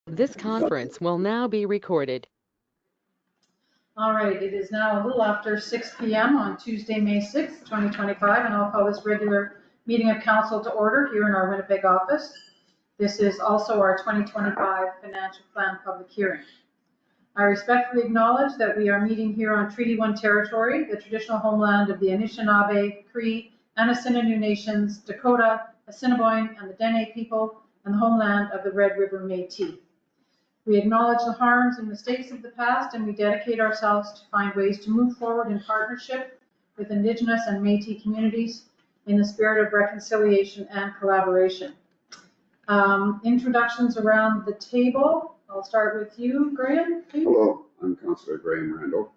This conference will now be recorded. All right, it is now a little after 6 p.m. on Tuesday, May 6th, 2025, and I'll call this regular meeting of council to order here in our Winnipeg office. This is also our 2025 financial plan public hearing. I respectfully acknowledge that we are meeting here on Treaty 1 territory, the traditional homeland of the Anishinaabe, Cree, Anishinaabe Nations, Dakota, Assiniboine, and the Dene people, and the homeland of the Red River Métis. We acknowledge the harms and mistakes of the past, and we dedicate ourselves to find ways to move forward in partnership with Indigenous and Métis communities in the spirit of reconciliation and collaboration. Introductions around the table. I'll start with you, Graham, please. Hello, I'm Councillor Graham Randall.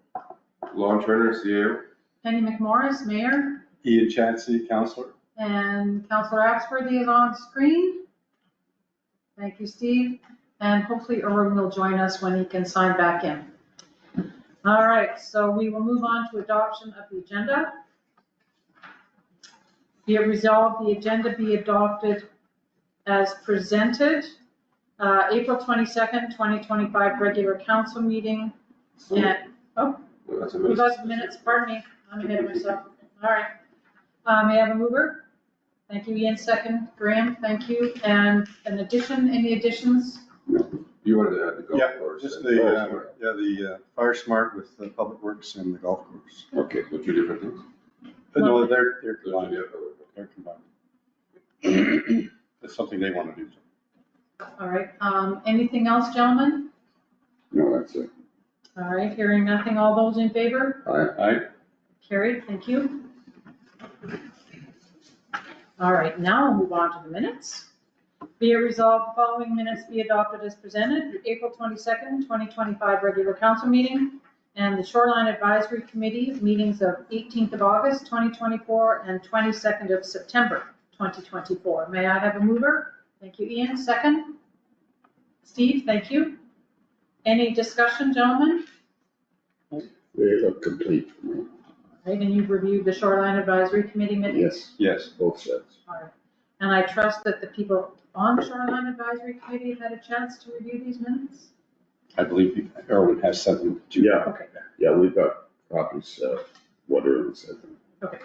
Lon Turner, CEO. Penny McMorris, Mayor. Ian Chansey, Councillor. And Councillor Axworthy is on screen. Thank you, Steve. And hopefully Erwin will join us when he can sign back in. All right, so we will move on to adoption of the agenda. Be it resolved, the agenda be adopted as presented. April 22nd, 2025 regular council meeting. And, we got minutes, pardon me, I'm ahead of myself. All right, may I have a mover? Thank you, Ian. Second, Graham, thank you. And an addition, any additions? You wanted to add the golf course? Just the Fire Smart with the Public Works and the golf course. Okay, so two different things. No, they're combined. Yeah. They're combined. That's something they want to do. All right, anything else, gentlemen? No, that's it. All right, hearing nothing, all those in favor? Aye. Carried, thank you. All right, now we'll move on to the minutes. Be it resolved, the following minutes be adopted as presented. April 22nd, 2025 regular council meeting and the Shoreline Advisory Committee meetings of 18th of August, 2024 and 22nd of September, 2024. May I have a mover? Thank you, Ian. Second? Steve, thank you. Any discussion, gentlemen? They look complete for me. Right, and you've reviewed the Shoreline Advisory Committee minutes? Yes, both sets. All right. And I trust that the people on the Shoreline Advisory Committee have had a chance to review these minutes? I believe Erwin has something to. Yeah, Okay. yeah, we've got copies of what Erwin said. Okay.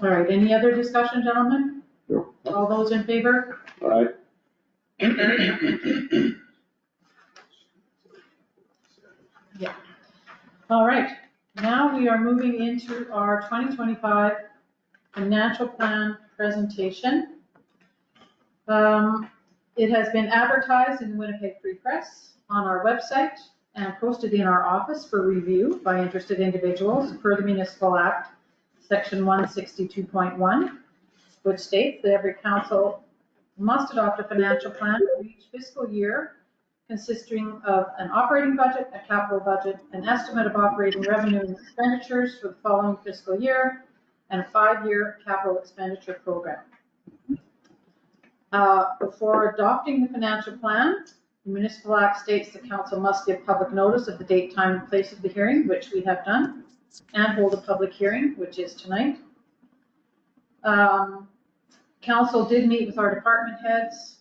All right, any other discussion, gentlemen? No. All those in favor? All right. Yeah. All right, now we are moving into our 2025 financial plan presentation. It has been advertised in the Winnipeg Free Press, on our website, and posted in our office for review by interested individuals per the Municipal Act, Section 162.1, which states that every council must adopt a financial plan for each fiscal year consisting of an operating budget, a capital budget, an estimate of operating revenue and expenditures for the following fiscal year, and a 5-year capital expenditure program. Before adopting the financial plan, the Municipal Act states the council must give public notice of the date, time, and place of the hearing, which we have done, and hold a public hearing, which is tonight. Council did meet with our department heads,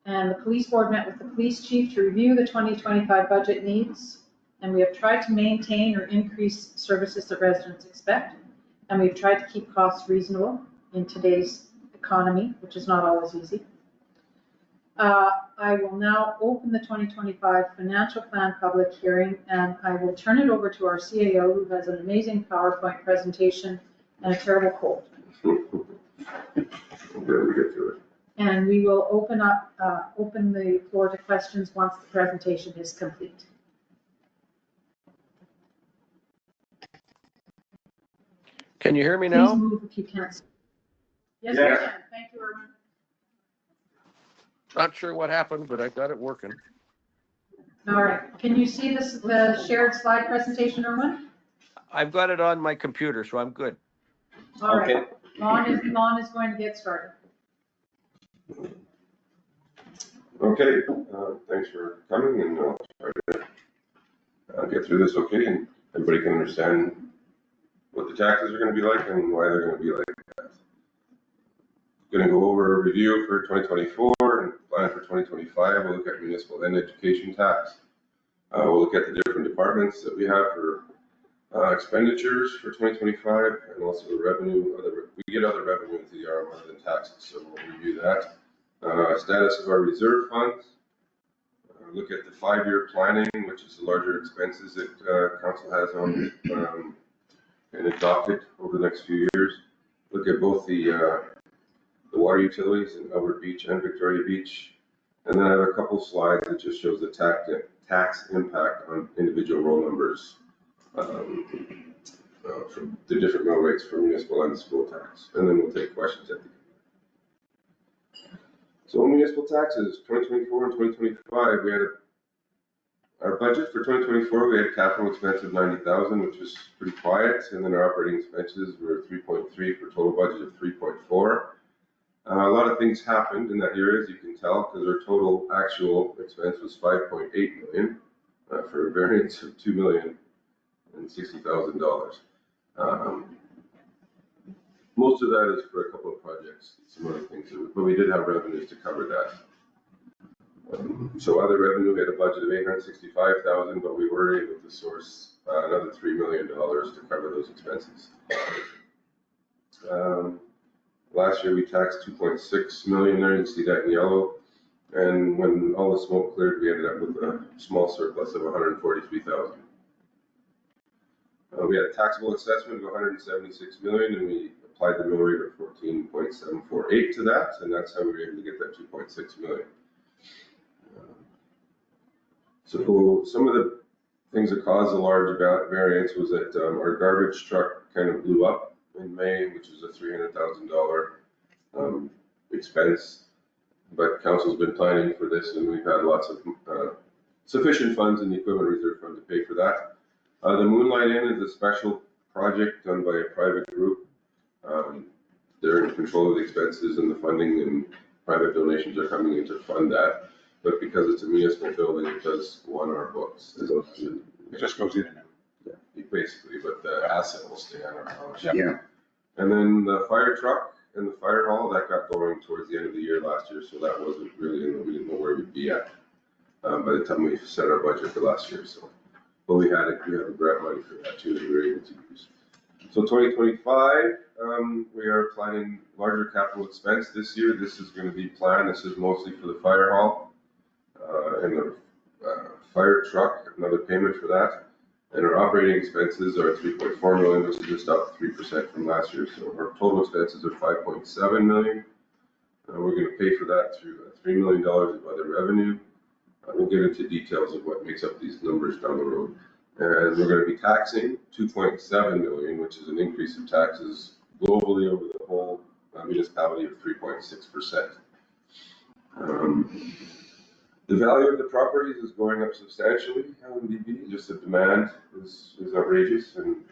and the police board met with the police chief to review the 2025 budget needs, and we have tried to maintain or increase services that residents expect, and we've tried to keep costs reasonable in today's economy, which is not always easy. I will now open the 2025 financial plan public hearing, and I will turn it over to our CAO, who has an amazing PowerPoint presentation and a terrible cold. Okay, we get to it. And we will open the floor to questions once the presentation is complete. Can you hear me Please now? move if you can. Yes, Yeah. we can. Thank you, Erwin. Not sure what happened, but I got it working. All right. Can you see this, the shared slide presentation, Erwin? I've got it on my computer, so I'm good. All right. Okay. Lon is going to get started. Okay, thanks for coming, and I'll try to get through this okay, and everybody can understand what the taxes are going to be like and why they're going to be like that. Going to go over a review for 2024 and plan for 2025, we'll look at municipal and education tax. We'll look at the different departments that we have for expenditures for 2025 and also the revenue. We get other revenue into the RM other than taxes, so we'll review that. Status of our reserve funds. Look at the 5-year planning, which is the larger expenses that council has on and adopted over the next few years. Look at both the water utilities in Albert Beach and Victoria Beach. And then I have a couple slides that just shows the tax impact on individual roll numbers from the different mill rates for municipal and school tax. And then we'll take questions at the end. So municipal taxes, 2024 and 2025, we had our budget for 2024, we had capital expense of 90,000, which was pretty quiet. And then our operating expenses were 3.3 for a total budget of 3.4. A lot of things happened in that year, as you can tell, because our total actual expense was 5.8 million for a variance of $2,060,000. Most of that is for a couple of projects, some other things, but we did have revenues to cover that. So other revenue, we had a budget of 865,000, but we were able to source another $3 million to cover those expenses. Last year we taxed 2.6 million there, you see that in yellow. And when all the smoke cleared, we ended up with a small surplus of 143,000. We had a taxable assessment of 176 million, and we applied the mill rate of 14.748 to that, and that's how we were able to get that 2.6 million. So some of the things that caused a large variance was that our garbage truck kind of blew up in May, which is a $300,000 expense. But council's been planning for this, and we've had lots of sufficient funds in the equipment reserve fund to pay for that. The Moonlight Inn is a special project done by a private group. They're in control of the expenses and the funding, and private donations are coming in to fund that. But because it's a municipal building, it does go on our books. It just goes in and out. Yeah, basically, but the asset will stay on our balance sheet. Yeah. And then the fire truck and the fire hall, that got going towards the end of the year last year, so that wasn't really, we didn't know where we'd be at by the time we set our budget for last year. So, but we have a grant money for that too that we were able to use. So 2025, we are planning larger capital expense this year. This is going to be planned. This is mostly for the fire hall and the fire truck, another payment for that. And our operating expenses are 3.4 million, which is just up 3% from last year. So our total expenses are 5.7 million. We're going to pay for that through $3 million of other revenue. We'll get into details of what makes up these numbers down the road. And we're going to be taxing 2.7 million, which is an increase of taxes globally over the whole municipality of 3.6%. The value of the properties is going up substantially on DB, just the demand is outrageous. And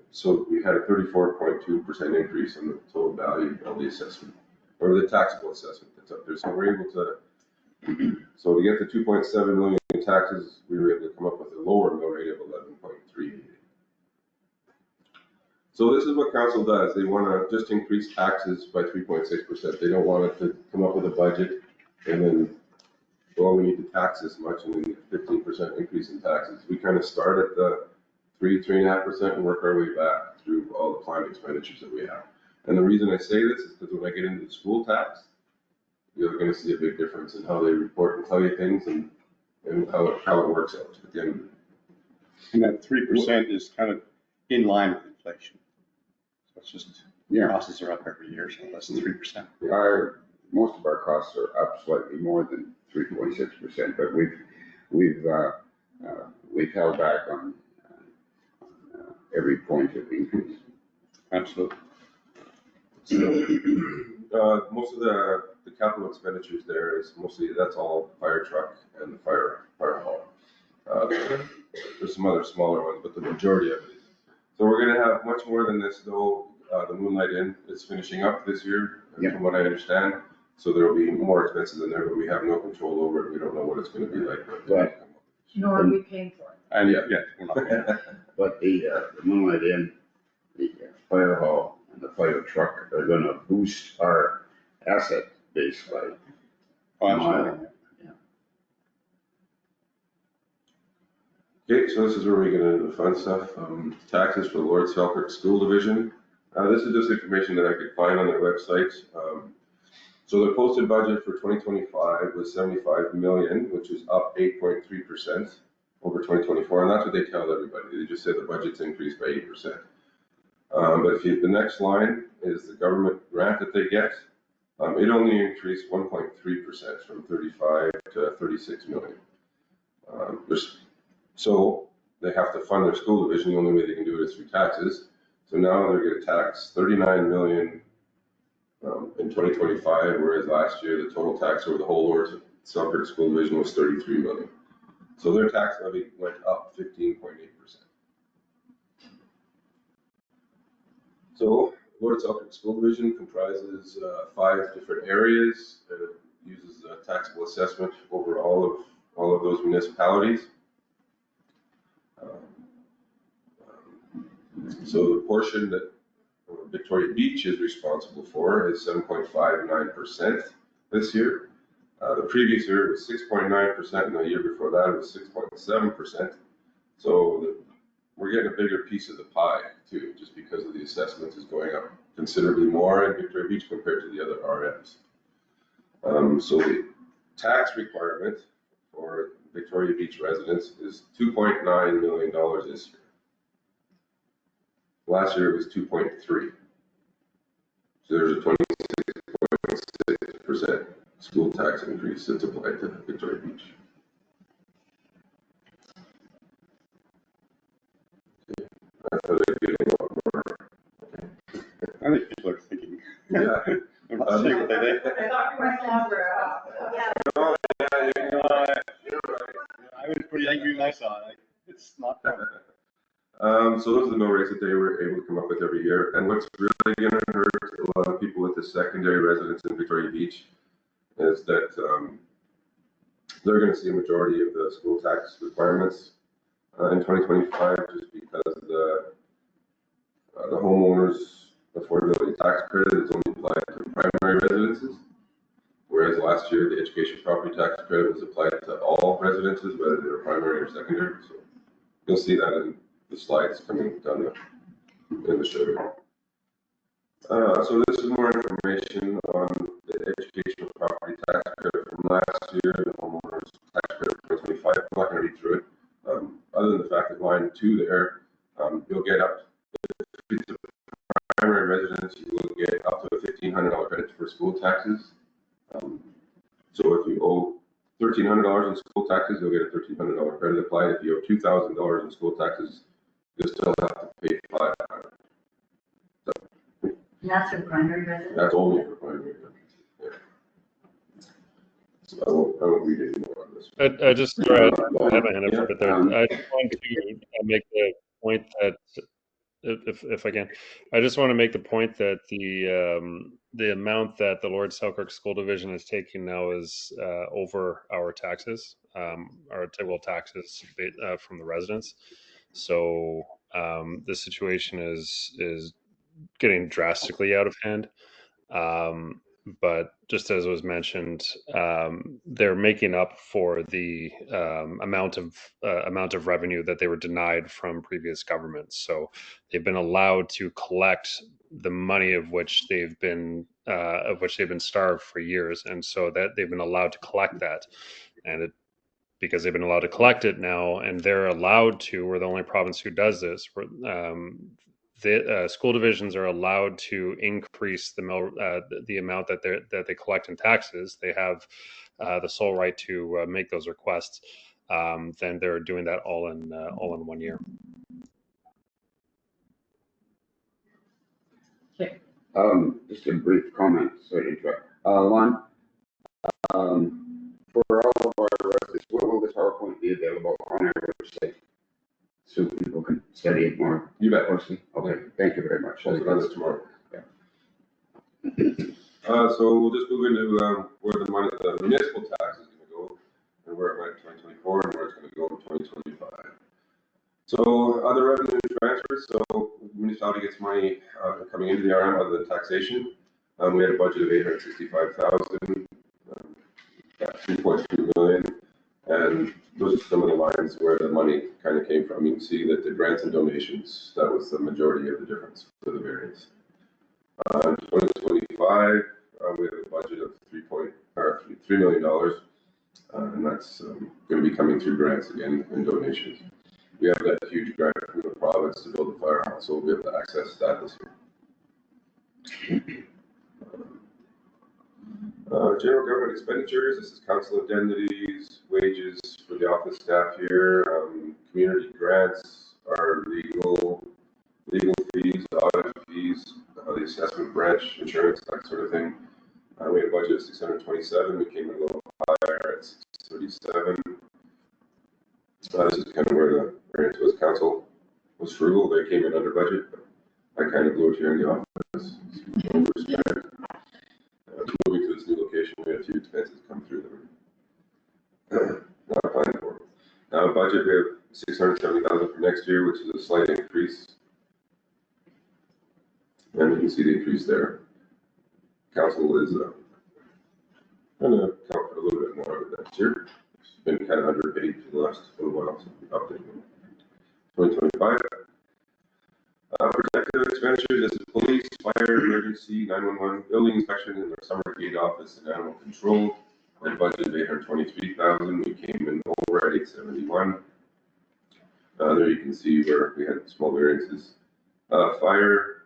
so we had a 34.2% increase in the total value of the assessment, or the taxable assessment that's up there. So we're able to, so to get the 2.7 million in taxes, we were able to come up with a lower mill rate of 11.3. So this is what council does. They want to just increase taxes by 3.6%. They don't want it to come up with a budget and then, well, we need to tax this much and then get 15% increase in taxes. We kind of start at the 3.5% and work our way back through all the planned expenditures that we have. And the reason I say this is because when I get into the school tax, you're going to see a big difference in how they report and tell you things and how it works out at the end of it. And that 3% is kind of in line with inflation. So it's just, costs are up every year, so less than 3%. Most of our costs are up slightly more than 3.6%, but we've held back on every point of increase. Absolutely. So, most of the capital expenditures there is mostly, that's all fire truck and the fire hall. There's some other smaller ones, but the majority of it is. So we're gonna have much more than this though. The Moonlight Inn is finishing up this year, from what I understand. So there will be more expenses in there, but we have no control over it. We don't know what it's gonna be like. Right. Nor are we paying for it. And yeah, we're not paying. But the Moonlight Inn, the fire hall and the fire truck are gonna boost our asset base by Oh, absolutely. Okay, so this is where we get into the fun stuff. Taxes for the Lord Selkirk School Division. This is just information that I could find on their website. So the posted budget for 2025 was 75 million, which is up 8.3% over 2024, and that's what they tell everybody. They just say the budget's increased by 8%. But if you, the next line is the government grant that they get. It only increased 1.3% from 35 to 36 million. So they have to fund their school division. The only way they can do it is through taxes. So now they're going to tax 39 million in 2025, whereas last year the total tax over the whole Lord Selkirk School Division was 33 million. So their tax levy went up 15.8%. So Lord Selkirk School Division comprises 5 different areas, and it uses a taxable assessment over all of those municipalities. So the portion that Victoria Beach is responsible for is 7.59% this year. The previous year it was 6.9%, and the year before that it was 6.7%. So we're getting a bigger piece of the pie too, just because of the assessment is going up considerably more in Victoria Beach compared to the other RMs. So the tax requirement for Victoria Beach residents is $2.9 million this year. Last year it was 2.3. So there's a 26.6% school tax increase that's applied to Victoria Beach. I thought I'd get a lot more. I think people are thinking. Yeah. I'm not saying what they think. I thought you went longer. No, yeah, you're right. I was pretty angry when I saw it. It's not fun. So those are the mill rates that they were able to come up with every year. And what's really going to hurt a lot of people with the secondary residence in Victoria Beach is that they're going to see a majority of the school tax requirements in 2025, just because the homeowners affordability tax credit is only applied to primary residences, whereas last year the education property tax credit was applied to all residences, whether they're primary or secondary. So you'll see that in the slides coming down in the show. So this is more information on the educational property tax credit from last year, the homeowners tax credit for 2025. I'm not going to read through it. Other than the fact that line 2 there, you'll get up to primary residence, you will get up to a $1,500 credit for school taxes. So if you owe $1,300 in school taxes, you'll get a $1,300 credit applied. If you owe $2,000 in school taxes, you'll still have to pay $500. That's for primary residents? That's only for primary residents. Yeah. So I won't read any more on this. I just sorry, I have my hand up for a bit there. I just want to make the point that if I can, I just want to make the point that the amount that the Lord Selkirk School Division is taking now is over our taxes, our typical taxes from the residents. So the situation is getting drastically out of hand. But just as was mentioned, they're making up for the amount of revenue that they were denied from previous governments. So they've been allowed to collect the money of which they've been starved for years, and so that they've been allowed to collect that, and because they've been allowed to collect it now, and they're allowed to. We're the only province who does this. The school divisions are allowed to increase the amount that they collect in taxes. They have the sole right to make those requests. Then they're doing that all in 1 year. Okay. Just a brief comment, sorry to interrupt. One, for all of our residents, what will the PowerPoint be available on our website? So people can study it more. You bet. Closely. Okay, thank you very much. I'll on this tomorrow. Yeah. So we'll just move into where the money, the municipal tax is going to go, and where it went in 2024, and where it's going to go in 2025. So other revenue transfers. So the municipality gets money coming into the RM other than taxation. We had a budget of $865,000. 3.2 million. And those are some of the lines where the money kind of came from. You can see that the grants and donations, that was the majority of the difference for the variance. 2025, we have a budget of $3 million, and that's going to be coming through grants again and donations. We have that huge grant from the province to build the firehouse, so we'll be able to access that this year. General government expenditures, this is council indemnities, wages for the office staff here, community grants, our legal fees, audit fees, the assessment branch, insurance, that sort of thing. We had a budget of 627, we came in a little higher at 637. This is kind of where the variance was. Council was frugal, they came in under budget, but I kind of blew it here in the office. Moving to this new location, we had a few expenses come through that were not planned for. Now, budget, we have 670,000 for next year, which is a slight increase. And you can see the increase there. Council is going to account for a little bit more of it next year. It's been kind of underpaid for the last little while, so we're updating 2025. Protective expenditures, this is police, fire, emergency, 911, building inspection in our summer gate office and animal control. And budget of 823,000. We came in over at 871. There you can see where we had small variances. Fire,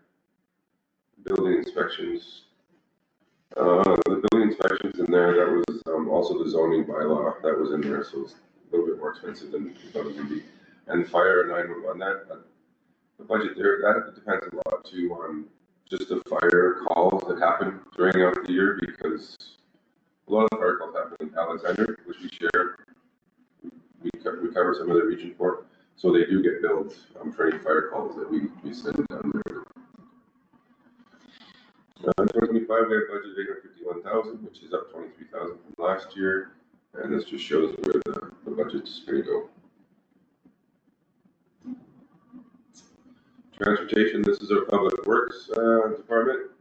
building inspections. The building inspections in there, that was also the zoning bylaw that was in there, so it's a little bit more expensive than we thought it would be. And fire and 911, that the budget there, that depends a lot too on just the fire calls that happen during out the year, because a lot of the fire calls happen in Alexander, which we share. We cover some of the region for, so they do get billed for any fire calls that we send down there. 2025, we have budget of 851,000, which is up 23,000 from last year, and this just shows where the budget's going to go. Transportation, this is our public works department.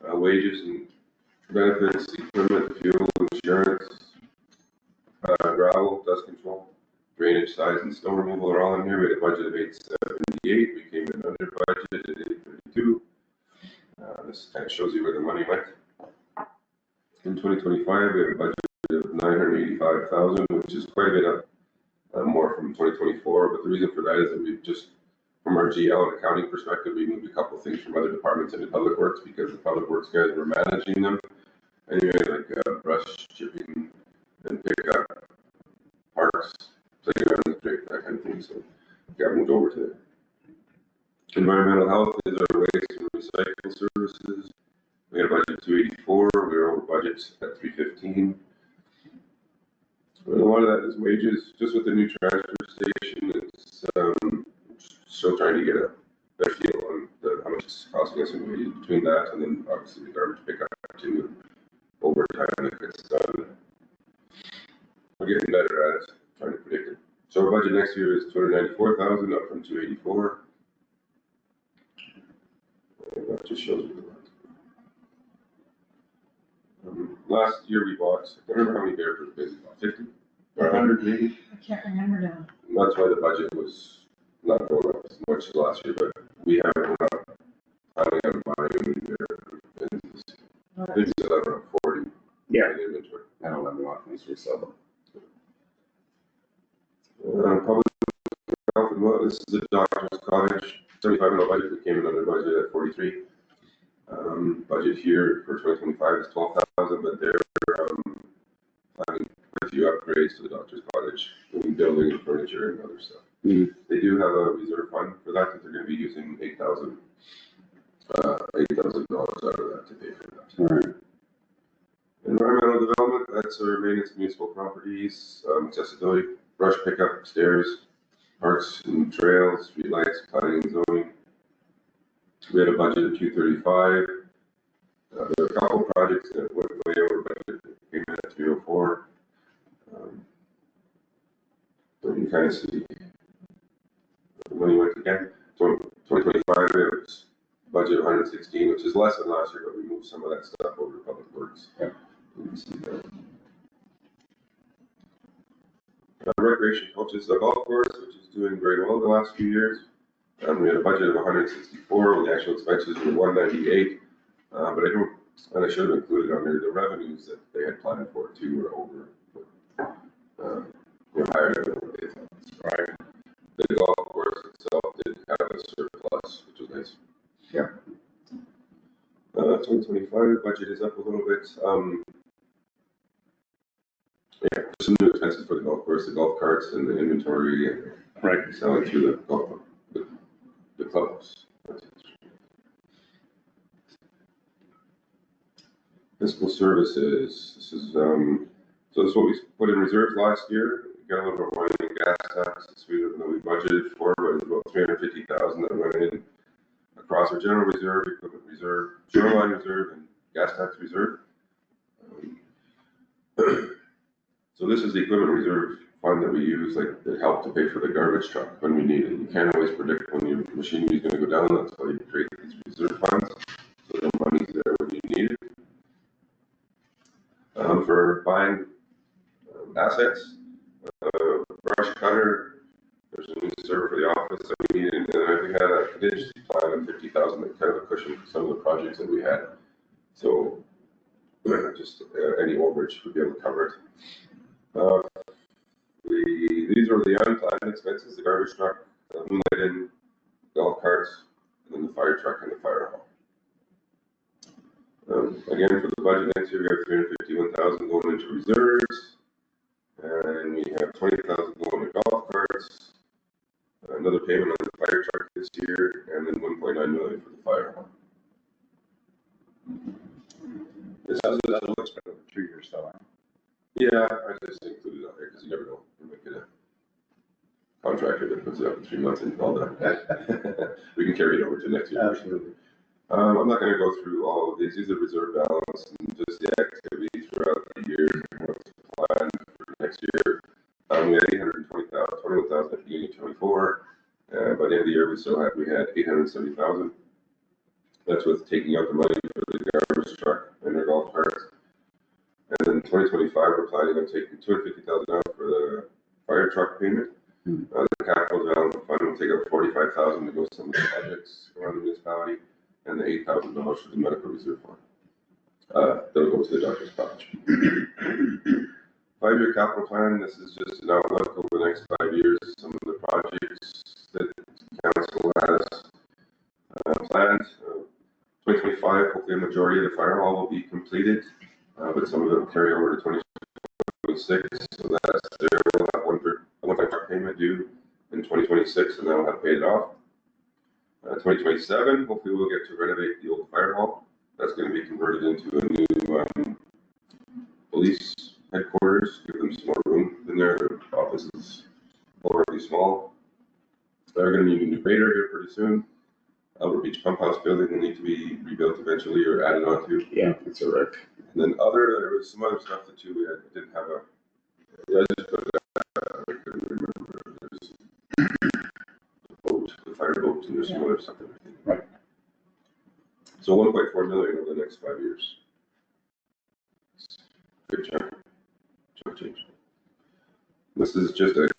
Wages and benefits, equipment, fuel, insurance, gravel, dust control, drainage, size, and snow removal are all in here. We had a budget of 878. We came in under budget at 832. This kind of shows you where the money went. In 2025, we have a budget of 985,000, which is quite a bit up, more from 2024. But the reason for that is that we've just, from our GL and accounting perspective, we moved a couple of things from other departments into public works because the public works guys were managing them. Anyway, like brush chipping and pickup, parks, playgrounds, that kind of thing. So we got moved over to there. Environmental health is our waste and recycle services. We had a budget of 284. We were over budget at 315. And a lot of that is wages. Just with the new transfer station, it's still trying to get a better feel on how much it's costing us in wages between that and then obviously the garbage pickup too, overtime if it's done. We're getting better at it, trying to predict it. So our budget next year is 294,000, up from 284. And that just shows you the amount. Last year we bought, I don't remember how many bears we bought, 50 or 100 maybe? I can't remember now. That's why the budget was not going up as much as last year, but we haven't planning on buying any bear. I think we still have around 40 Yeah. in inventory. I don't have them off once we sell them. Public health and well, this is the doctor's cottage, 75 budget, we came in under budget at 43. Budget here for 2025 is 12,000, but they're planning a few upgrades to the doctor's cottage, including building and furniture and other stuff. They do have a reserve fund for that they're going to be using $8,000 out of that to pay for that. All right. Environmental development, that's our maintenance of municipal properties, accessibility, brush pickup, stairs, parks and trails, streetlights, planning and zoning. We had a budget of 235. There were a couple projects that went way over budget, came in at 304. So you can kind of see the money went again. 2025, we have a budget of 116, which is less than last year, but we moved some of that stuff over to public works. Yeah. You can see that. Recreation coaches, the golf course, which is doing very well the last few years. We had a budget of 164, the actual expenses were 198. But I don't, and I should have included on there, the revenues that they had planned for too were over, were higher than what they thought. Right. The golf course itself did have a surplus, which was nice. Yeah. 2025 budget is up a little bit. Yeah, some new expenses for the golf course, the golf carts and the inventory and Right. selling through the golf, the clubhouse. Fiscal services, this is, so this is what we put in reserves last year. We got a little bit more in gas tax than we budgeted for, but it's about 350,000 that went in across our general reserve, equipment reserve, shoreline reserve, and gas tax reserve. So this is the equipment reserve fund that we use, like, that help to pay for the garbage truck when we need it. You can't always predict when your machinery is gonna go down, that's why you create these reserve funds, so the money's there when you need it. For buying assets, brush cutter, there's a new server for the office that we needed, and then we had a contingency plan of 50,000, that kind of a cushion for some of the projects that we had. So just any overage would be able to cover it. These are the unplanned expenses: the garbage truck, the moonlighting, golf carts, and then the fire truck and the fire hall. Again, for the budget next year, we have 351,000 going into reserves, and we have 20,000 going to golf carts, another payment on the fire truck this year, and then 1.9 million for the fire hall. This That looks better than 2 years though. Yeah, I just included it out there because you never know. You might get a contractor that puts it up in 3 months and all done. We can carry it over to next year. Absolutely. I'm not going to go through all of these. These are reserve balance and just the activity throughout the year and what's planned for next year. We had 21,000 at the beginning of 24. By the end of the year, we had 870,000. That's with taking out the money for the garbage truck and their golf carts. And then 2025, we're planning on taking 250,000 out for the fire truck payment. The capital development fund will take out 45,000 to go to some of the projects around the municipality, and the $8,000 for the medical reserve fund. That'll go to the doctor's college. 5-year capital plan. This is just an outlook over the next 5 years. Some of the projects that council has planned. 2025, hopefully a majority of the fire hall will be completed, but some of it will carry over to 2026. So that's there. We'll have one truck payment due in 2026, and then we'll have paid it off. 2027, hopefully we'll get to renovate the old fire hall. That's going to be converted into a new police headquarters, give them some more room in there. Their office is already small. They're going to need a new grader here pretty soon. Albert Beach Pump House building will need to be rebuilt eventually or added onto. Yeah, that's all right. And then there was some other stuff that too we didn't have a. Yeah, I just put that. I couldn't remember. There's the boat, the fire boat, and there's some other stuff. Right. So 1.4 million over the next 5 years. Good chunk change. This is just a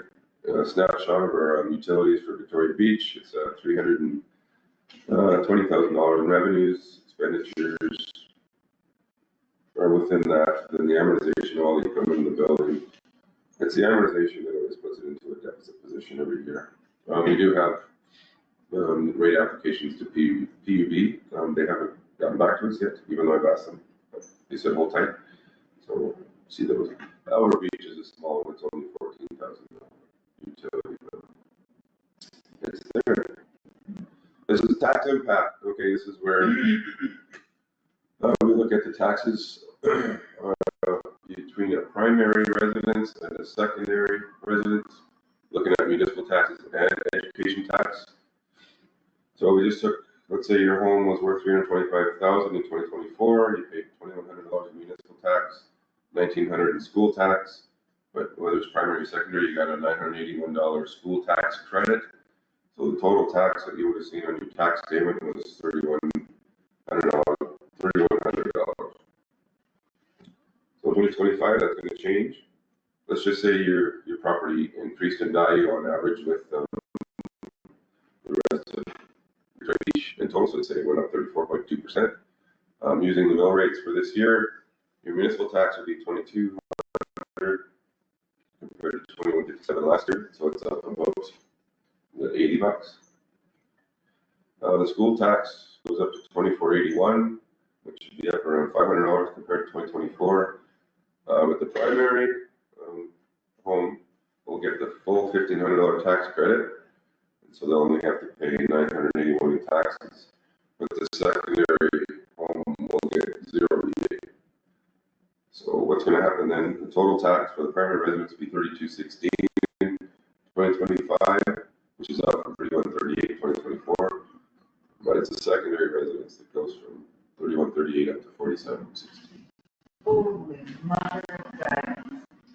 snapshot of our utilities for Victoria Beach. It's $320,000 in revenues. Expenditures are within that. Then the amortization of all the equipment in the building. It's the amortization that always puts it into a deficit position every year. We do have rate applications to PUB. They haven't gotten back to us yet, even though I've asked them. They said hold tight. So we'll see those. Our beach is a small one. It's only 14,000 utility. It's there. This is tax impact. Okay, this is where we look at the taxes between a primary residence and a secondary residence, looking at municipal taxes and education tax. So we just took, let's say your home was worth $325,000 in 2024. You paid $2,100 in municipal tax, $1,900 in school tax. But whether it's primary or secondary, you got a $981 school tax credit. So the total tax that you would have seen on your tax statement was $3,100. So 2025, that's going to change. Let's just say your property increased in value on average with the rest of each in total, so I'd say it went up 34.2%. Using the mill rates for this year, your municipal tax would be $2,200 compared to $2,157 last year, so it's up about $80. The school tax goes up to $2,481, which should be up around $500 compared to 2024. With the primary home, will get the full $1,500 tax credit, and so they'll only have to pay $981 in taxes. But the secondary home will get 0 rebate. So what's going to happen then? The total tax for the primary residence will be $3,216 in 2025, which is up from $3,138 in 2024. But it's a secondary residence that goes from $3,138 up to $4,716. Holy mother of God.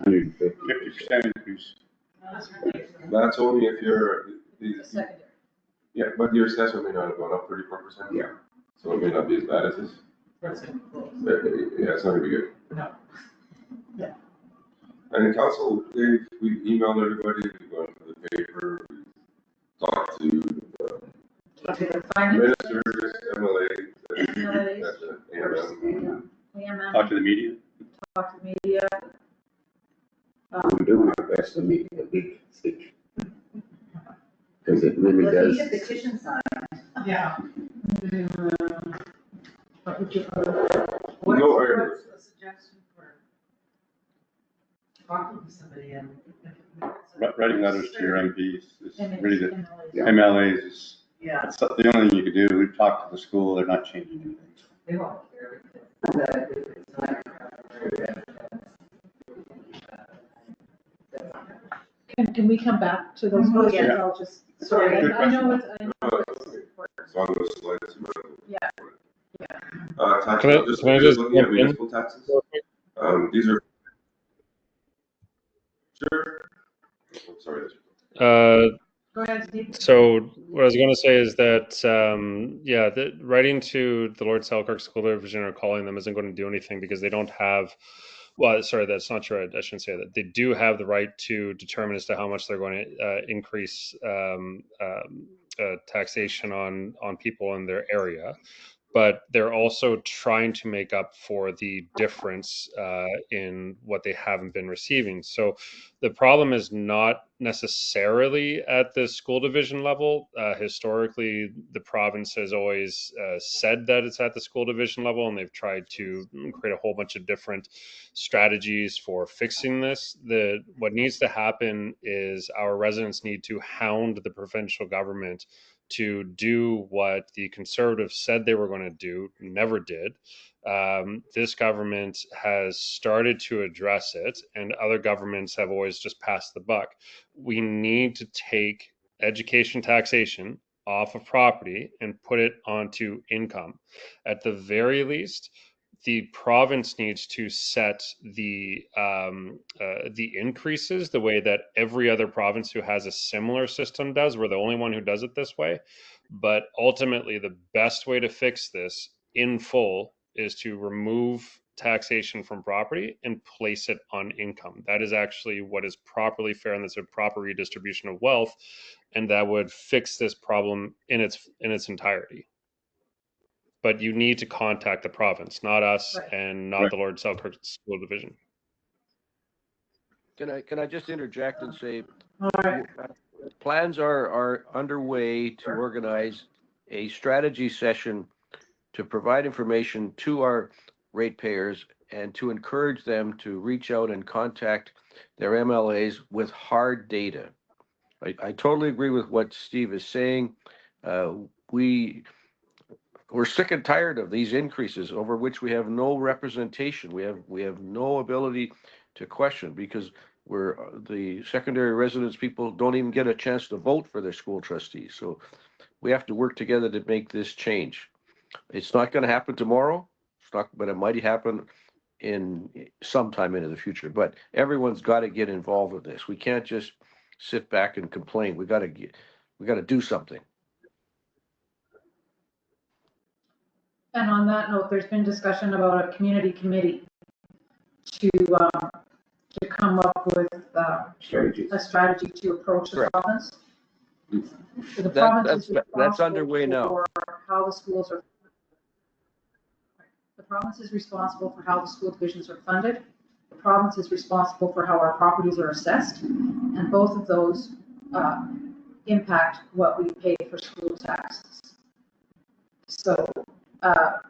50% increase. That's only if you're The secondary. yeah, but your assessment may not have gone up 34%. Yeah. So it may not be as bad as this. That's close. Yeah, it's not gonna be good. No. Yeah. And in council, we emailed everybody, we went to the paper, we talked to To the finance. ministers, MLA, MLAs. that's it, AMM. AMM, Talk to the media. talk to media. We're doing our best to make it a big stick. Because it really Well, if does. you get petition signed, Yeah. What would you, No, I- What's a suggestion for talking to somebody and? Writing letters to your MPs is really the MLAs. Yeah. MLAs is, Yeah, that's the only thing you can do. We've talked to the school, they're not changing anything. they won't care. Can we come back to those motions? Yeah. I'll just, sorry, Good I know question. it's, I know No, it's okay. important. So on those slides, you might. Yeah. Tax, Can I just just looking at jump in? municipal taxes. These are. Sure. I'm sorry. Go ahead, Steve. So what I was going to say is that, yeah, writing to the Lord Selkirk School Division or calling them isn't going to do anything because they don't have, well, sorry, that's not true. I shouldn't say that. They do have the right to determine as to how much they're going to increase taxation on people in their area. But they're also trying to make up for the difference in what they haven't been receiving. So the problem is not necessarily at the school division level. Historically, the province has always said that it's at the school division level, and they've tried to create a whole bunch of different strategies for fixing this. What needs to happen is our residents need to hound the provincial government to do what the Conservatives said they were going to do, never did. This government has started to address it, and other governments have always just passed the buck. We need to take education taxation off of property and put it onto income. At the very least, the province needs to set the increases the way that every other province who has a similar system does. We're the only one who does it this way. But ultimately, the best way to fix this in full is to remove taxation from property and place it on income. That is actually what is properly fair, and that's a proper redistribution of wealth, and that would fix this problem in its entirety. But you need to contact the province, not us, Right. and not Right. the Lord Selkirk School Division. Can I just interject and say, All right. plans are underway to organize a strategy session to provide information to our ratepayers and to encourage them to reach out and contact their MLAs with hard data. I totally agree with what Steve is saying. We're sick and tired of these increases over which we have no representation. We have no ability to question because the secondary residence people don't even get a chance to vote for their school trustees. So we have to work together to make this change. It's not going to happen tomorrow. It's not, but it might happen in sometime into the future. But everyone's got to get involved with this. We can't just sit back and complain. We got to do something. And on that note, there's been discussion about a community committee to come up with Strategies. a strategy to approach the Correct. province. So the That- province is that's responsible underway now. for how the schools are. The province is responsible for how the school divisions are funded. The province is responsible for how our properties are assessed, and both of those impact what we pay for school taxes. So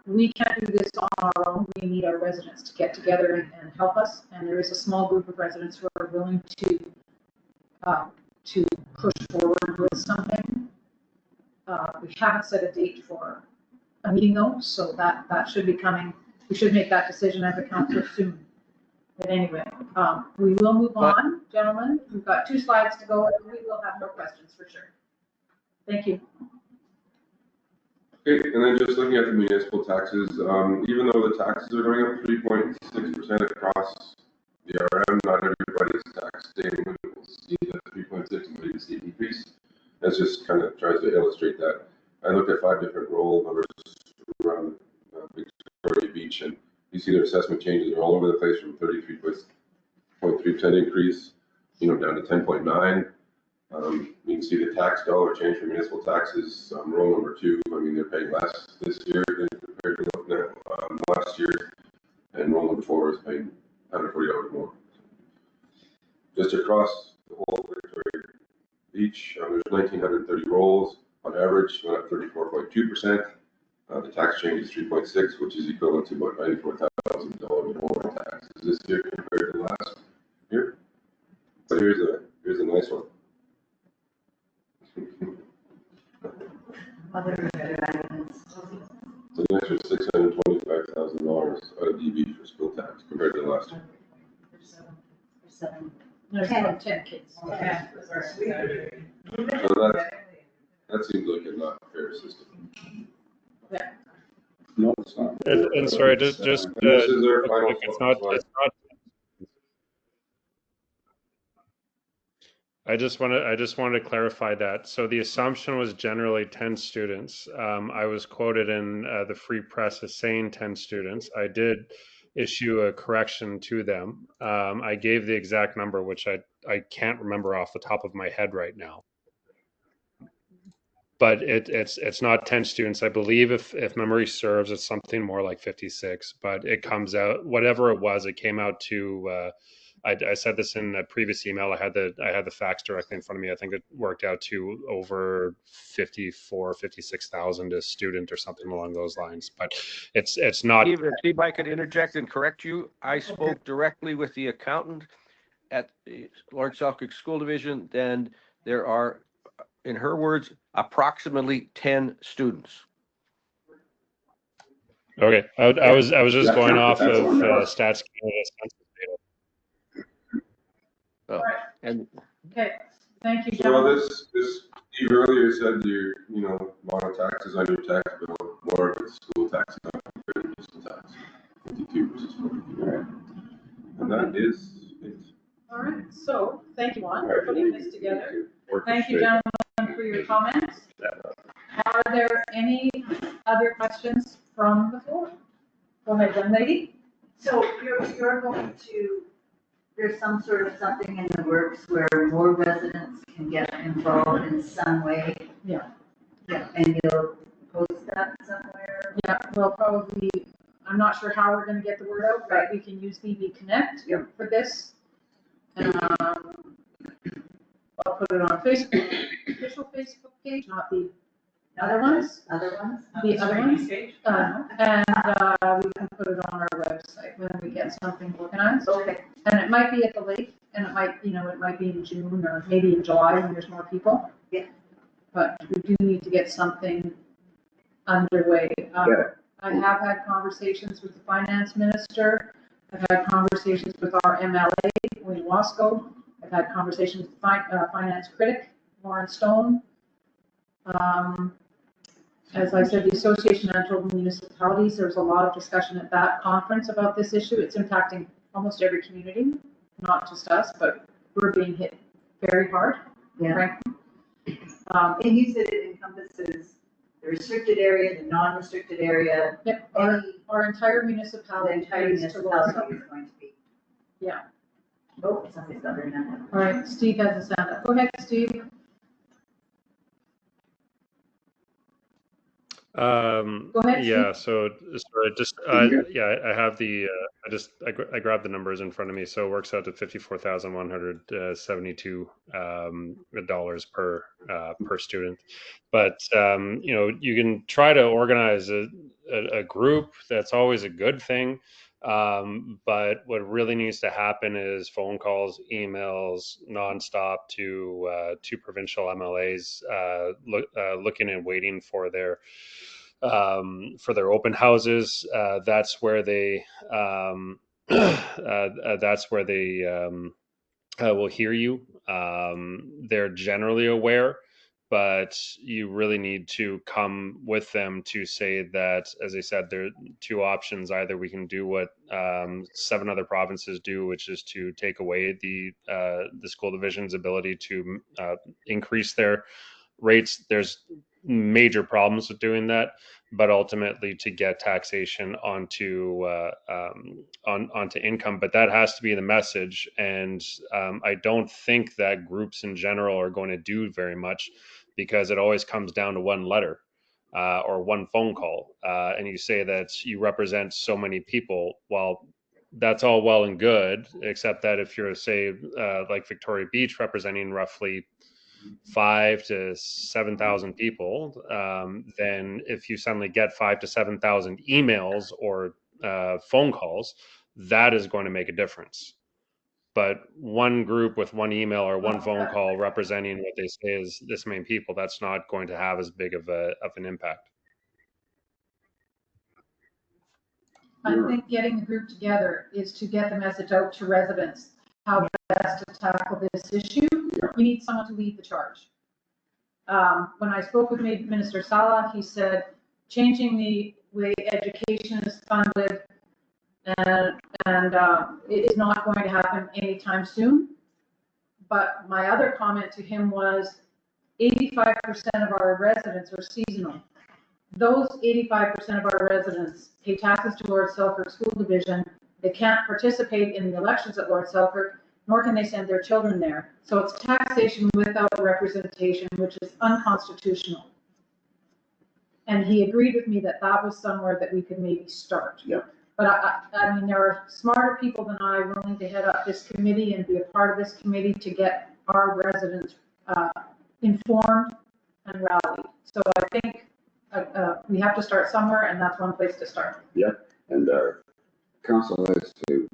we can't do this on our own. We need our residents to get together and help us. And there is a small group of residents who are willing to push forward with something. We haven't set a date for a meeting though, so that should be coming. We should make that decision as a council soon. But anyway, we will move on, gentlemen. We've got 2 slides to go, and we will have more questions for sure. Thank you. Okay, and then just looking at the municipal taxes, even though the taxes are going up 3.6% across the RM, not everybody's tax statement will see the 3.6 and maybe see a decrease. That's just kind of tries to illustrate that. I looked at 5 different roll numbers around Victoria Beach, and you see their assessment changes are all over the place from 33.3% increase, down to 10.9. You can see the tax dollar change for municipal taxes, roll number 2. I mean, they're paying less this year than compared to looking at last year, and roll number 4 is paying $140 more. Just across the whole Victoria Beach, there's 1,930 rolls on average, went up 34.2%. The tax change is 3.6, which is equivalent to about $94,000 more in taxes this year compared to last year. But here's a nice one. Other items. So the extra $625,000 out of DB for school tax compared to last year. There's about 10 kids. So that seems like a not fair system. No, it's not. And sorry, just And this is their final. it's not. I just want to clarify that. So the assumption was generally 10 students. I was quoted in the Free Press as saying 10 students. I did issue a correction to them. I gave the exact number, which I can't remember off the top of my head right now. But it's not 10 students. I believe if memory serves, it's something more like 56. But it comes out, whatever it was, it came out to. I said this in a previous email. I had the facts directly in front of me. I think it worked out to over 56,000 a student or something along those lines. But it's not. Steve, if I could interject and correct you, I spoke directly with the accountant at the Lord Selkirk School Division. Then there are, in her words, approximately 10 students. Okay, I was just going off of That's Stats Canada census data. Oh, and Okay, thank you, So gentlemen. this Steve earlier said your amount of taxes on your tax bill, more of it's school tax, not compared to municipal tax. 52 versus 42. All right. And that is it. All right, so thank you, Juan, for putting this together. Thank you, Orchestrate. gentlemen, for your comments. Are there any other questions from the floor? Go ahead, young lady. So you're going to, there's some sort of something in the works where more residents can get involved in some way? Yeah. Yeah, and you'll post that somewhere? Yeah, well, probably, I'm not sure how we're gonna get the word out, but we can use VB Connect Yep. for this. I'll put it on Facebook, official Facebook page, not the other ones. Other ones? The other ones. Stage? And we can put it on our website when we get something organized. Okay. And it might be at the lake, and it might be in June or maybe in July when there's more people. Yeah. But we do need to get something underway. Yeah. I have had conversations with the finance minister. I've had conversations with our MLA, Wayne Wasco. I've had conversations with finance critic, Lauren Stone. As I said, the Association of Manitoba Municipalities, there's a lot of discussion at that conference about this issue. It's impacting almost every community, not just us, but we're being hit very hard, Yeah. frankly. And you said it encompasses the restricted area, the non-restricted area, Yep, any, our entire the municipality entire pays to Lowell. municipality is going to be. Yeah. Oh, somebody's got their hand up. All right, Steve has his hand up. Go ahead, Steve. Go ahead, Yeah, Steve. so sorry, just Yeah. yeah, I have the I grabbed the numbers in front of me, so it works out to $54,172 dollars per student. But you know, you can try to organize a group. That's always a good thing. But what really needs to happen is phone calls, emails, nonstop to provincial MLAs, looking and waiting for their open houses. That's where they will hear you. They're generally aware, but you really need to come with them to say that, as I said, there are two options. Either we can do what 7 other provinces do, which is to take away the school division's ability to increase their rates. There's major problems with doing that, but ultimately to get taxation onto onto income. But that has to be the message, and I don't think that groups in general are going to do very much, because it always comes down to one letter or one phone call, and you say that you represent so many people. Well, that's all well and good, except that if you're, say, like Victoria Beach, representing roughly 5 to 7,000 people, then if you suddenly get 5 to 7,000 emails or phone calls, that is going to make a difference. But one group with one email or one phone call representing what they say is this many people, that's not going to have as big of an impact. I think getting the group together is to get the message out to residents, how best to tackle this issue. We need someone to lead the charge. When I spoke with Minister Salah, he said changing the way education is funded and it is not going to happen anytime soon. But my other comment to him was 85% of our residents are seasonal. Those 85% of our residents pay taxes to Lord Selkirk School Division. They can't participate in the elections at Lord Selkirk, nor can they send their children there. So it's taxation without representation, which is unconstitutional. And he agreed with me that that was somewhere that we could maybe start. Yeah. But I mean, there are smarter people than I willing to head up this committee and be a part of this committee to get our residents informed and rallied. So I think we have to start somewhere, and that's one place to start. Yeah, and our council has to.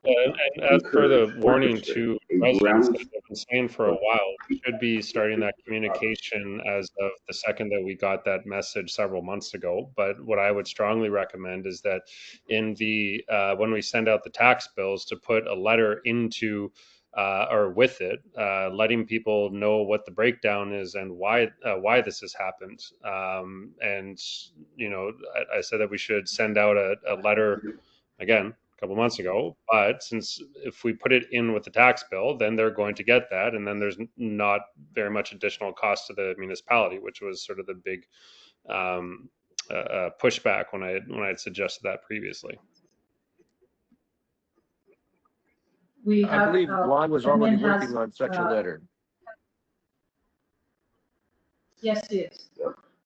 And as per the warning to residents that have been saying for a while, we should be starting that communication as of the second that we got that message several months ago. But what I would strongly recommend is that in the when we send out the tax bills, to put a letter into or with it, letting people know what the breakdown is and why this has happened. And you know, I said that we should send out a letter again a couple months ago, but since if we put it in with the tax bill, then they're going to get that, and then there's not very much additional cost to the municipality, which was sort of the big pushback when I had suggested that previously. We I have, believe Lon was already Admin has, working on such a letter. Yes, it is.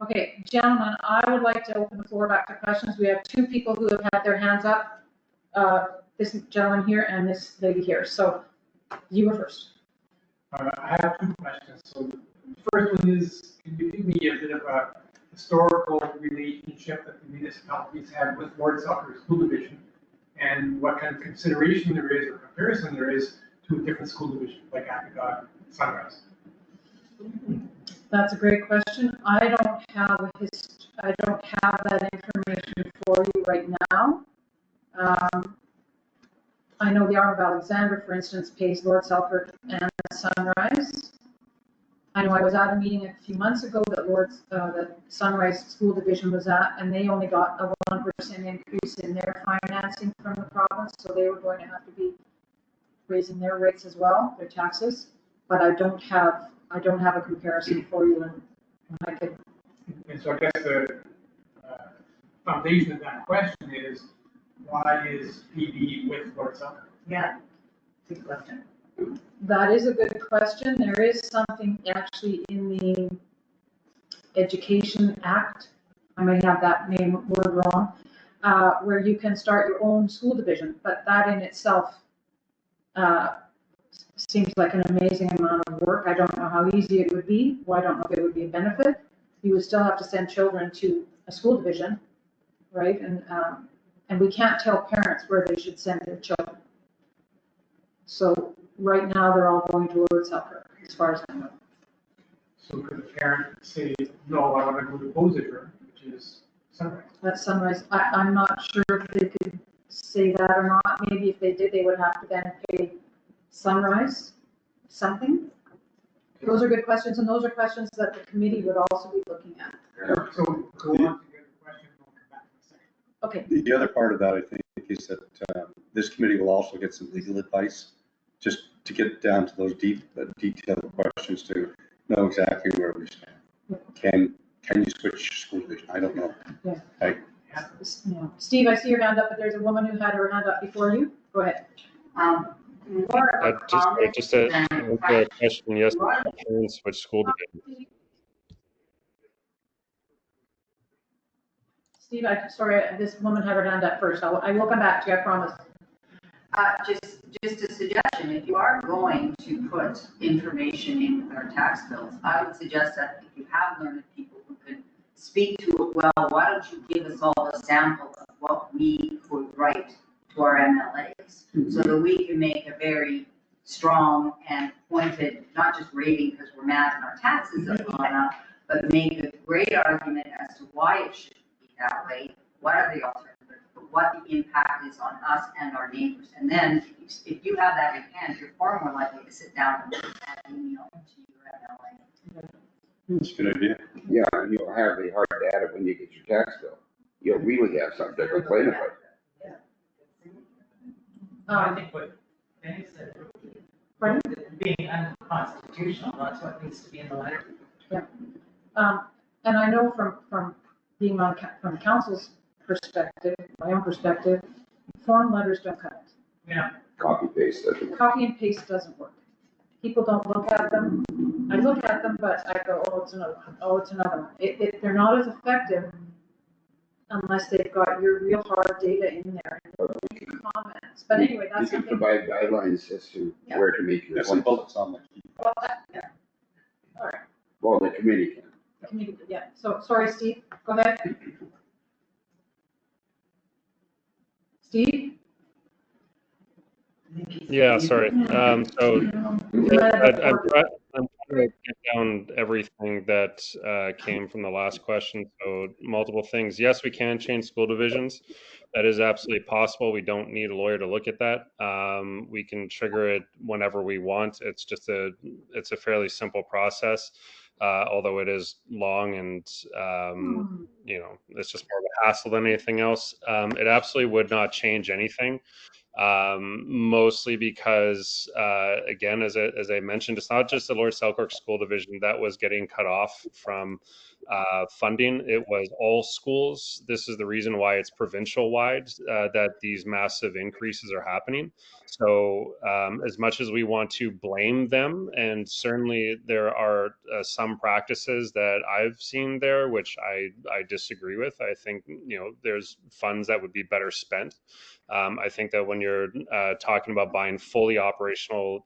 Okay, gentlemen, I would like to open the floor back to questions. We have 2 people who have had their hands up. This gentleman here and this lady here. So you were first. I have 2 questions. So the first one is, can you give me a bit of a historical relationship that the municipalities had with Lord Selkirk School Division, and what kind of consideration there is or comparison there is to a different school division like Akagon, Sunrise? That's a great question. I don't have that information for you right now. I know the Arm of Alexander, for instance, pays Lord Selkirk and Sunrise. I know I was at a meeting a few months ago that Sunrise School Division was at, and they only got a 1% increase in their financing from the province, so they were going to have to be raising their rates as well, their taxes. But I don't have a comparison for you, and I could. And so I guess the foundation of that question is, why is PB with Lord Selkirk? Yeah. Good question. That is a good question. There is something actually in the Education Act, I may have that word wrong, where you can start your own school division, but that in itself seems like an amazing amount of work. I don't know how easy it would be. Well, I don't know if it would be a benefit. You would still have to send children to a school division, right? And we can't tell parents where they should send their children. So right now, they're all going to Lord Selkirk, as far as I know. So could a parent say, no, I want to go to Beausejour, which is Sunrise? That's Sunrise. I'm not sure if they could say that or not. Maybe if they did, they would have to then pay Sunrise something. Those are good questions, and those are questions that the committee would also be looking at. So go on to the other question, and we'll come back in a second. Okay, The other part of that, I think, is that this committee will also get some legal advice, just to get down to those detailed questions to know exactly where we stand. Can you switch school division? I don't know. Yeah. Right? yeah. Steve, I see your hand up, but there's a woman who had her hand up before you. Go ahead. More of a comment Just a than a question. Yes, parents switch school division. Steve, sorry, this woman had her hand up first. I will come back to you, I promise. Just a suggestion, if you are going to put information in with our tax bills, I would suggest that if you have learned people who could speak to it well, why don't you give us all a sample of what we would write to our MLAs, so that we can make a very strong and pointed, not just rating because we're mad and our taxes have gone up, but make a great argument as to why it should be that way, what are the alternatives, what the impact is on us and our neighbors. And then if you have that in hand, you're far more likely to sit down and email to your MLA. That's a good idea. Yeah, and you'll have the hard data when you get your tax bill. You'll really have something to complain about. I think what Danny said, Pardon? being unconstitutional, that's what needs to be in the letter. And I know from being on, from council's perspective, my own perspective, form letters don't cut it. Yeah. Copy paste doesn't. Copy and paste doesn't work. People don't look at them. I look at them, but I go, oh, it's another one. Oh, it's another one. They're not as effective unless they've got your real hard data in there. Comments. But anyway, that's You can something. provide guidelines as to where to make your There's some points. bullets on the key. Well, yeah. All right. Well, the committee can. The committee, yeah. So, sorry, Steve. Go ahead. Steve? Yeah, sorry. So I'm trying to get down everything that came from the last question. So multiple things. Yes, we can change school divisions. That is absolutely possible. We don't need a lawyer to look at that. We can trigger it whenever we want. It's just it's a fairly simple process, although it is long and it's just more of a hassle than anything else. It absolutely would not change anything. Mostly because, again, as I mentioned, it's not just the Lord Selkirk School Division that was getting cut off from funding. It was all schools. This is the reason why it's provincial wide that these massive increases are happening. So as much as we want to blame them, and certainly there are some practices that I've seen there, which I disagree with. I think, there's funds that would be better spent. I think that when you're talking about buying fully operational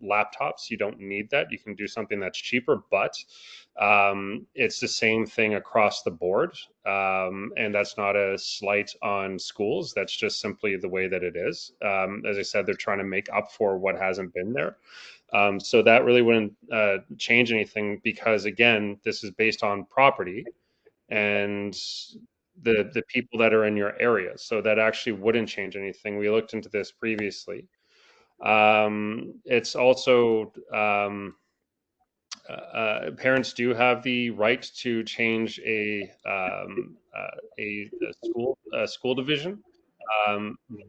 laptops, you don't need that. You can do something that's cheaper, but it's the same thing across the board. And that's not a slight on schools. That's just simply the way that it is. As I said, they're trying to make up for what hasn't been there. So that really wouldn't change anything because, again, this is based on property and the people that are in your area. So that actually wouldn't change anything. We looked into this previously. It's also parents do have the right to change a school division,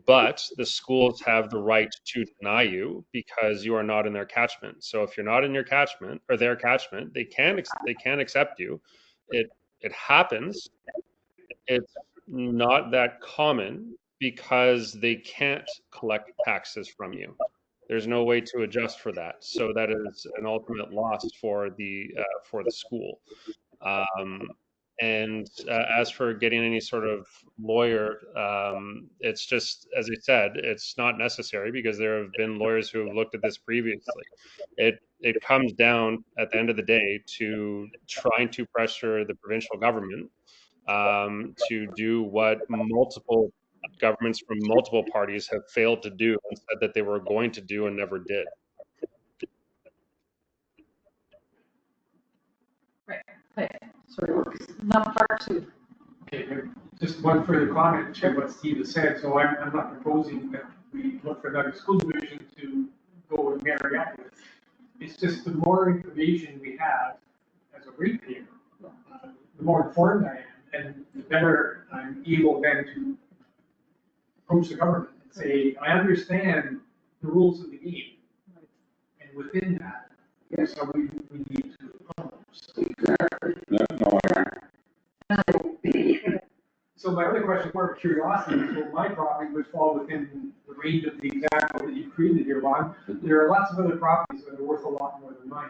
but the schools have the right to deny you because you are not in their catchment. So if you're not in your catchment or their catchment, they can accept you. It happens. It's not that common because they can't collect taxes from you. There's no way to adjust for that. So that is an ultimate loss for the school. And as for getting any sort of lawyer, it's just, as I said, it's not necessary because there have been lawyers who have looked at this previously. It comes down at the end of the day to trying to pressure the provincial government to do what multiple governments from multiple parties have failed to do and said that they were going to do and never did. Okay, so now part two. Okay, just one further comment, check what Steve has said, so I'm not proposing that we look for another school division to go and marry up with. It's just the more information we have as a ratepayer, the more informed I am, and the better I'm able then to approach the government and say, I understand the rules of the game. And within that, here's how we need to approach. So my other question, more of curiosity, so my property would fall within the range of the example that you created here, Ron. There are lots of other properties that are worth a lot more than mine.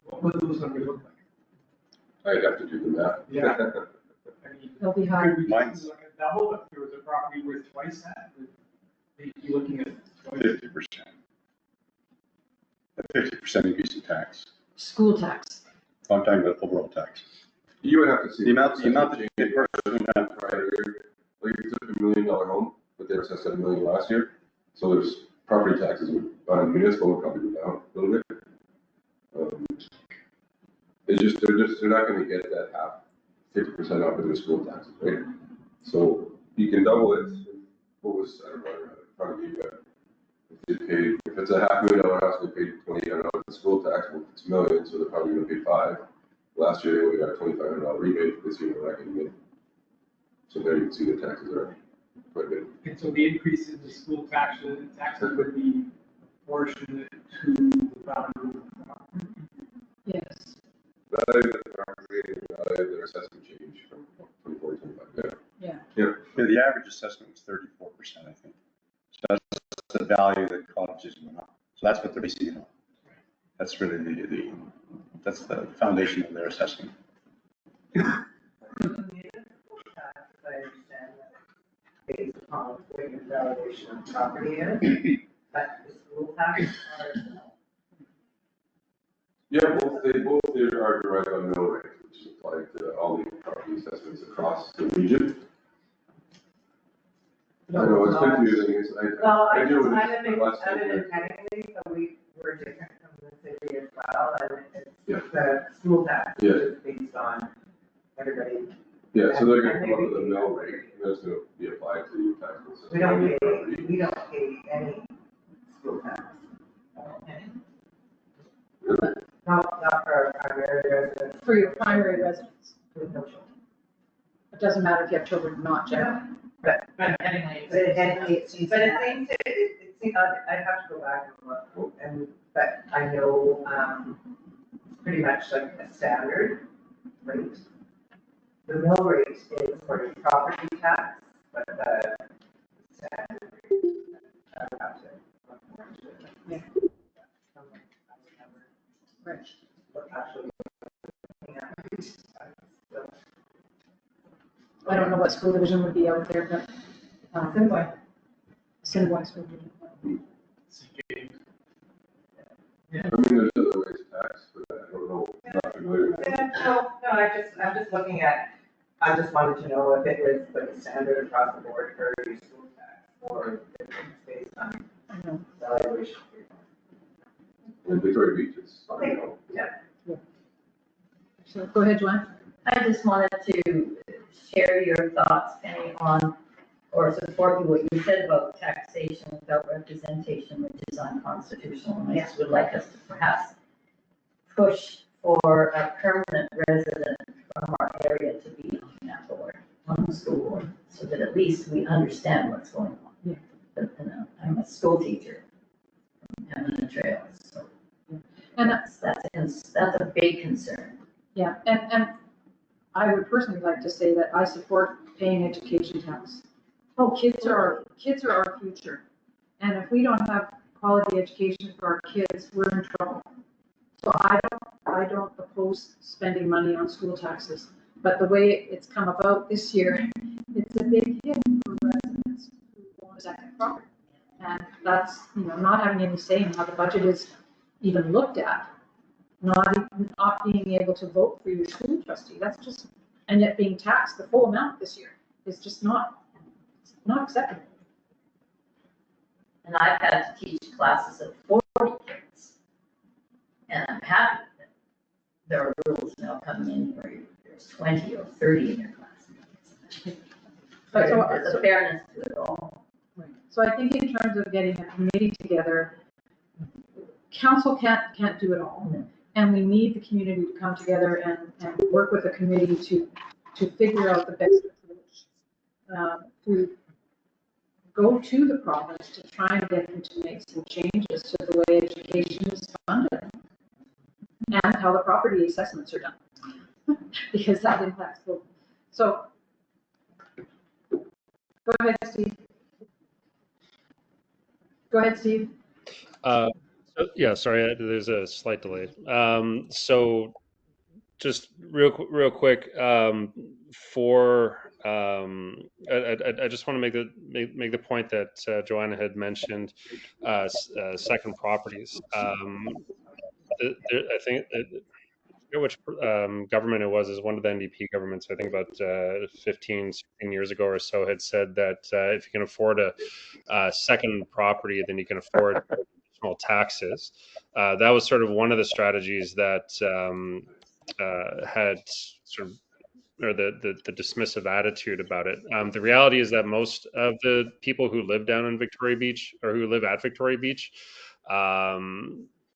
What would those numbers look like? I'd have to do the math. Yeah. I mean, They'll be high. could we Mine's- look at double if there was a property worth twice that? Would they be looking at twice? 50%. A 50% increase in tax. School tax. I'm talking about overall tax. You would have to see. The amount that change you get first, prior year. Like if you took $1 million home, but they were assessed at $1 million last year, so there's property taxes on municipal would probably go down a little bit. They're not gonna get that half, 50% off of their school taxes, right? So you can double it. What was, I don't know, probably, but if it's a $500,000 house, they paid $2,800 in school tax, well, it's $1 million, so they're probably gonna pay $5. Last year, they would have got a $2,500 rebate, this year, they're not gonna get. So there you can see the taxes are quite a bit. And so the increase in the school taxes would be proportionate to the value of the property. Yes. Their assessment change from 24 to 25. Yeah. Yeah, the average assessment was 34%, I think. So that's the value that colleges went up. So that's what they're basing it on. That's really that's the foundation of their assessment. Based upon what your valuation of property is, but the school tax are. Yeah, they both are derived on mill rate, which is applied to all the property assessments across the region. I know, it's confusing, Well, I deal with I this live in, last I live year. in Kennedy, so we're different from the city as well, and Yeah. it's the school tax, Yeah. which is based on everybody. Yeah, so they're gonna come up with a mill rate, and that's gonna be applied to your taxes. We don't pay any school tax. Not for our primary residents. For your primary residence. With no children. It doesn't matter if you have children or not, generally. But anyway. it seems, I'd have to go back and look, but I know, it's pretty much like a standard rate. The mill rate is for your property tax, but the standard rate, I would have to look more into it. Yeah. Right. But actually, I don't know what school division would be out there, but, Assiniboine School Division. I mean, there's other ways to tax, but I don't know, I'm not familiar with it. No, I'm just looking at, I just wanted to know if it was like a standard across the board for your school tax, or if it's based on I know. valuation. In Victoria Beach, it's, Okay. you know, So go ahead, Joanne. I just wanted to share your thoughts, Penny, on, or support what you said about taxation without representation, which is unconstitutional. And I just would like us to perhaps push for a permanent resident from our area to be on that board, on the school board, so that at least we understand what's going on. Yeah. But, I'm a school teacher from Pembina Trails, so And that's a big concern. Yeah, and I would personally like to say that I support paying education tax. Oh, kids are our future. And if we don't have quality education for our kids, we're in trouble. So I don't oppose spending money on school taxes, but the way it's come about this year, it's a big hit for residents who own a second property. And that's, not having any say in how the budget is even looked at, not being able to vote for your school trustee, that's just, and yet being taxed the full amount this year is just not acceptable. And I've had to teach classes of 40 kids. And I'm happy that there are rules now coming in where there's 20 or 30 in your class. But there's a fairness to it all. Right. So I think in terms of getting a committee together, council can't do it all. And we need the community to come together and work with a committee to figure out the best approach. To go to the province to try and get them to make some changes to the way education is funded and how the property assessments are done, because that impacts both. So, go ahead, Steve. Go ahead, Steve. Yeah, sorry, there's a slight delay. So just real quick, I just want to make the point that Joanna had mentioned, second properties. I think I forget which government it was. Is one of the NDP governments. I think about 15, 16 years ago or so had said that if you can afford a second property, then you can afford additional taxes. That was sort of one of the strategies that had sort of, or the dismissive attitude about it. The reality is that most of the people who live down in Victoria Beach or who live at Victoria Beach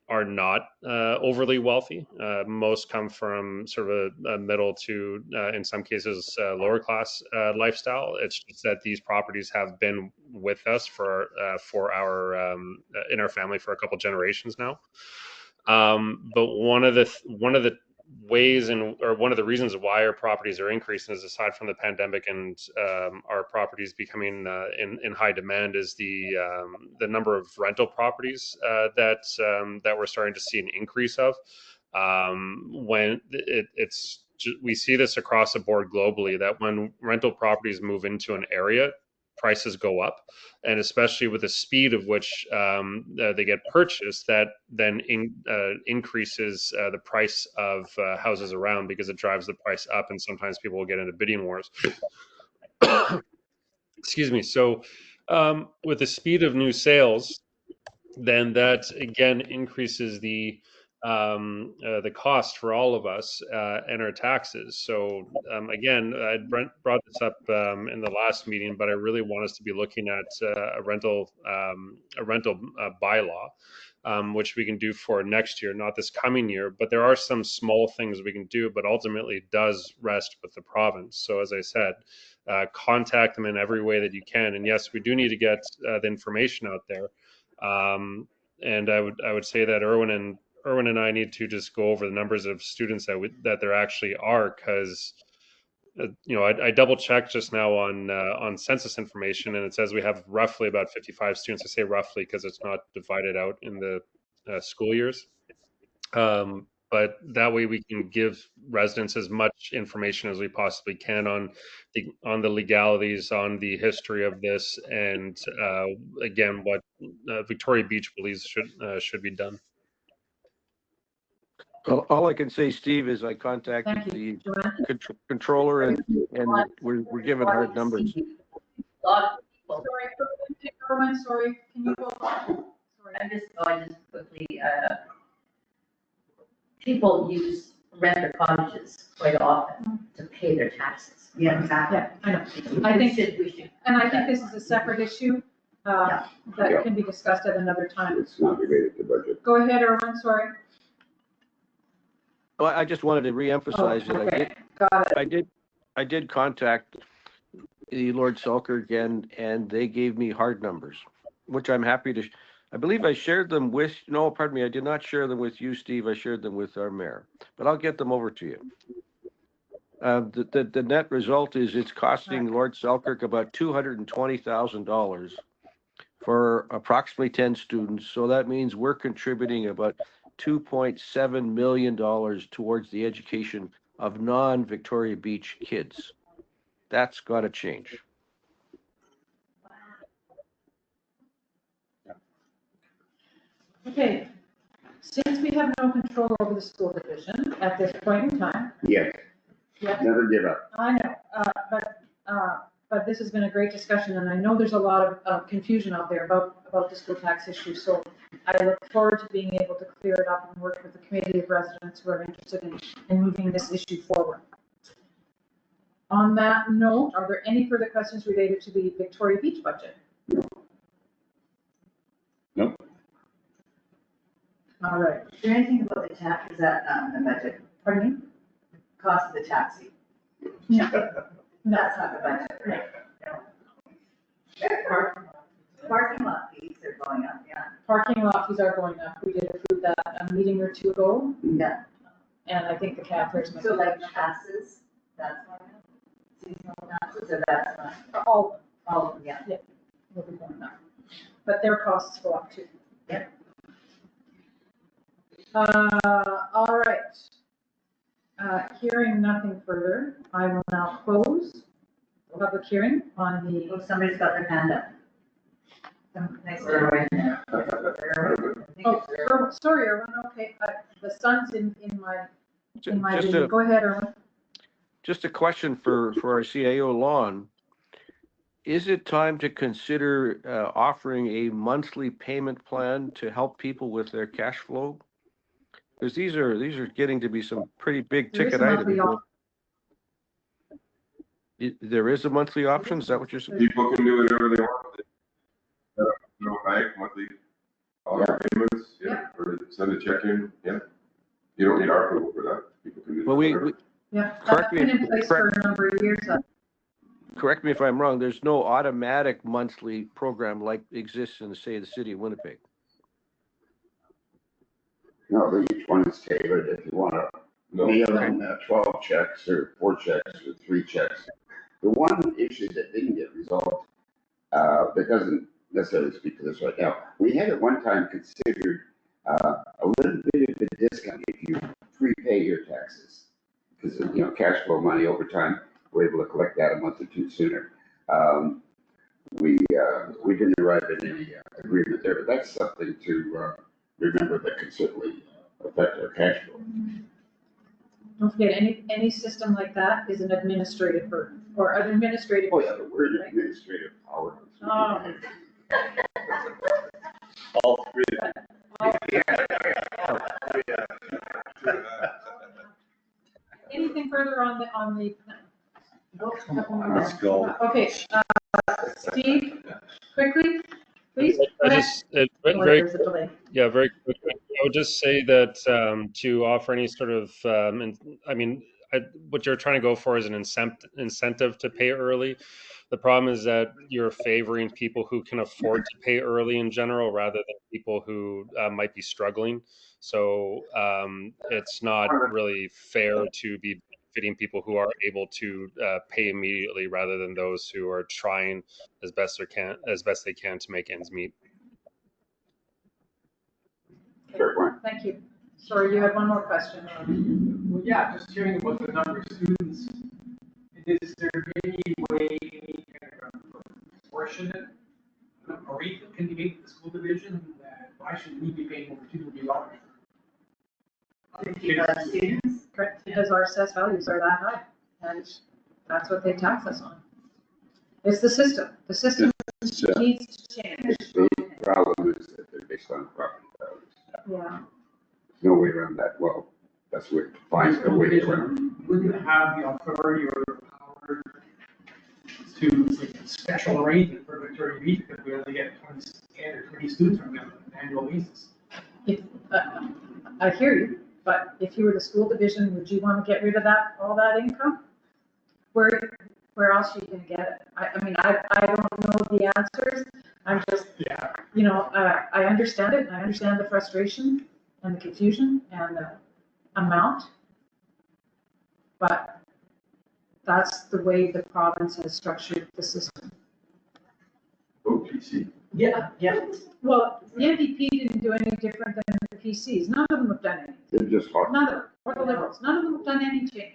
are not overly wealthy. Most come from sort of a middle to, in some cases, lower class lifestyle. It's just that these properties have been with us for our in our family for a couple generations now. But one of the ways or one of the reasons why our properties are increasing is, aside from the pandemic and our properties becoming in high demand, is the number of rental properties that we're starting to see an increase of. When we see this across the board globally, that when rental properties move into an area, prices go up, and especially with the speed of which they get purchased, that then increases the price of houses around, because it drives the price up, and sometimes people will get into bidding wars. Excuse me. So with the speed of new sales, then that again increases the cost for all of us and our taxes. So again, I brought this up in the last meeting, but I really want us to be looking at a rental bylaw, which we can do for next year, not this coming year. But there are some small things we can do, but ultimately it does rest with the province. So as I said, contact them in every way that you can. And yes, we do need to get the information out there. And I would say that Erwin and I need to just go over the numbers of students that there actually are, because I double checked just now on census information, and it says we have roughly about 55 students. I say roughly because it's not divided out in the school years. But that way we can give residents as much information as we possibly can on the legalities, on the history of this, and again, what Victoria Beach believes should be done. Well, all I can say, Steve, is I contacted the controller, and we're given hard numbers. A lot of people. Sorry, can you go on? Sorry. I just quickly, people use renter cottages quite often to pay their taxes. Yeah, exactly. Yeah, I know. We should. And I think this is a separate issue that can be discussed at another time. It's not related to budget. Go ahead, Erwin, sorry. Well, I just wanted to reemphasize that Okay, got it. I did contact the Lord Selkirk again, and they gave me hard numbers, which I'm happy to. I believe I shared them with. No, pardon me, I did not share them with you, Steve. I shared them with our mayor, but I'll get them over to you. The net result is it's costing Lord Selkirk about $220,000 for approximately 10 students. So that means we're contributing about $2.7 million towards the education of non-Victoria Beach kids. That's got to change. Okay, since we have no control over the school division at this point in time, Yes, yeah, never give up. I know, but this has been a great discussion, and I know there's a lot of confusion out there about the school tax issue, so I look forward to being able to clear it up and work with the committee of residents who are interested in moving this issue forward. On that note, are there any further questions related to the Victoria Beach budget? Nope. All right, Is there anything about the tax, is that not in the budget? pardon me? Cost of the taxi? No, no, That's not the budget. Parking lot fees are going up, yeah. parking lot fees are going up. We did approve that a meeting or two ago, Yeah. and I think the cap fares might So be like passes, that's going up? Seasonal passes, or that's not? all All of them, yeah. will be going up, but their costs go up too. Yep. All right. Hearing nothing further, I will now close the public hearing on the, Oh, somebody's got their hand up. Some nice little right there. sorry, Erwin, okay, the sun's in my Just vision. a, Go ahead, Erwin. just a question for our CAO, Lon. Is it time to consider offering a monthly payment plan to help people with their cash flow? Because these are getting to be some pretty big There is ticket a items. monthly There is a monthly option? Is that what you're saying? People can do whatever they want. They set up a bank, monthly auto payments, yeah, or send a check in, yeah. You don't need our approval for that. People can do Well, whatever. Yeah, that's Correct me been if- in place for a number of years. Correct me if I'm wrong, there's no automatic monthly program like exists in, say, the city of Winnipeg. No, but each one is tailored if you want to No, mail them 12 checks or 4 checks or 3 checks. The one issue that didn't get resolved, that doesn't necessarily speak to this right now, we had at one time considered a little bit of a discount if you prepay your taxes. Because, cash flow money over time, we're able to collect that a month or two sooner. We didn't arrive at any agreement there, but that's something to remember that can certainly affect our cash flow. Don't forget, any system like that is an administrative burden, or an administrative. Oh, yeah, but we're an administrative power. Oh. All three. Anything further on the? Let's go. Okay, Steve, quickly, please. I go ahead. just, Oh, very, there's a delay. yeah, very quickly. I would just say that to offer any sort of, what you're trying to go for is an incentive to pay early. The problem is that you're favoring people who can afford to pay early in general rather than people who might be struggling. So it's not really fair to be benefiting people who are able to pay immediately rather than those who are trying as best they can to make ends meet. Fair point. Thank you. Sorry, you had one more question. Well, yeah, just hearing about the number of students, is there any way, any kind of proportionate rate that can be made to the school division that why should we be paying over $2 million? Students? Correct, because our assessed values are that high, and that's what they tax us on. It's the system. The system needs to change. The big problem is that they're based on property values. Yeah. There's no way around that. Well, that's what finds the way around. Wouldn't have the authority or the power to make a special arrangement for Victoria Beach because we only get 10 or 20 students from them on an annual basis. I hear you, but if you were the school division, would you want to get rid of all that income? Where else are you gonna get it? I mean, I don't know the answers. I'm just, I understand it, and I understand the frustration and the confusion and the amount. But that's the way the province has structured the system. OPC. Yeah, yeah. Well, the NDP didn't do any different than the PCs. None of them have done anything. They're just hard. None of them, or the Liberals. None of them have done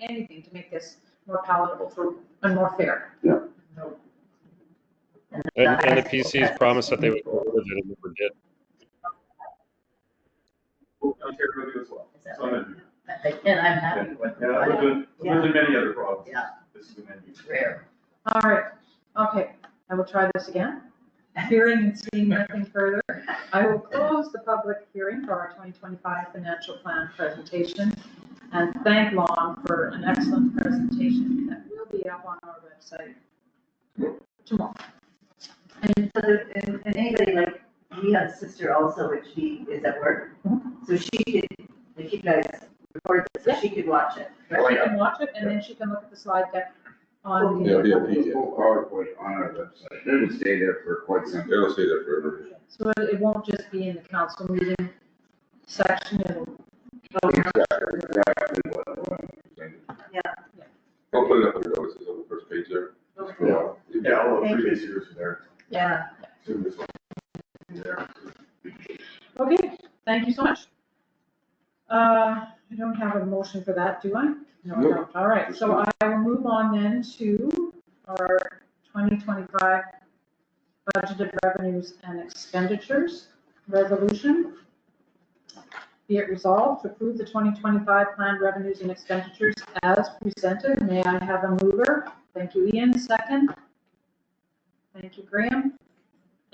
anything to make this more palatable for, and more fair. And the PCs promised that they would go with it and never did. Ontario as well. So I'm in. And I'm happy with Yeah, there's been many other problems. Yeah. This is an NDP. Rare. All right, okay, I will try this again. Hearing and seeing nothing further, I will close the public hearing for our 2025 financial plan presentation and thank Lon for an excellent presentation that will be up on our website tomorrow. And so, and anybody, like, we have a sister also, which she is at work, so she could, like, you guys record it, so she could watch it. She can watch it and then she can look at the slide deck on Yeah, the, yeah, We'll go PowerPoint on our website. It'll stay there for quite some time. It'll stay there forever. so it won't just be in the council meeting section, it'll. Exactly what I wanted to say. I'll put it up under notices on the first page there. Yeah. Yeah, all the Thank you. previous years are there. Yeah. Soon this one. There. Okay, thank you so much. I don't have a motion for that, do I? No, I don't. All right, so I will move on then to our 2025 budgeted revenues and expenditures resolution. Be it resolved to approve the 2025 planned revenues and expenditures as presented. May I have a mover? Thank you, Ian. Second. Thank you, Graham.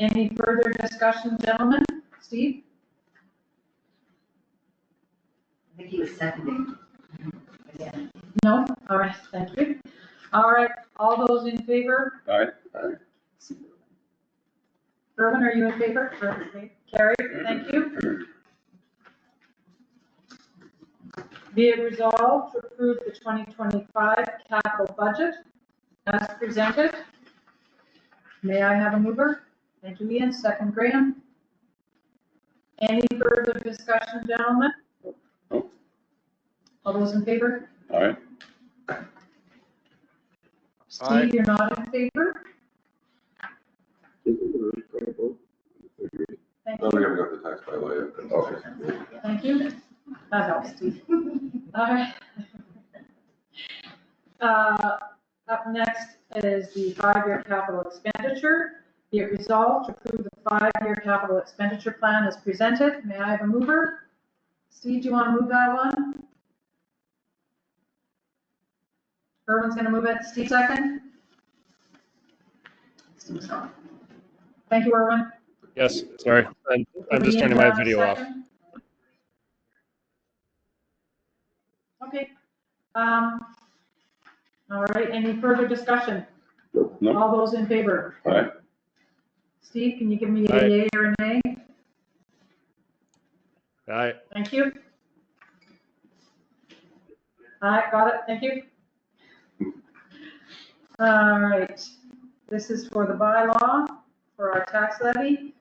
Any further discussion, gentlemen? Steve? I think he was seconding. Again. No? All right, thank you. All right, all those in favor? All right. Erwin, are you in favor? Carrie, thank you. Be it resolved to approve the 2025 capital budget as presented. May I have a mover? Thank you, Ian. Second, Graham. Any further discussion, gentlemen? No. All those in favor? All right. Aye. Steve, you're not in favor? Thank No, we you. haven't got the tax bylaw yet. Okay. Thank you. That helps, Steve. All right. Up next is the 5-year capital expenditure. Be it resolved to approve the 5-year capital expenditure plan as presented. May I have a mover? Steve, do you want to move that one? Erwin's going to move it. Steve, second? Steve's not. Thank you, Erwin. Yes, sorry. I'm just turning my video off. Okay. All right, any further discussion? No. All those in favor? All right. Steve, can you give me Aye. a yay or a nay? Aye. Thank you. Aye, got it, thank you. All right, this is for the bylaw, for our tax levy.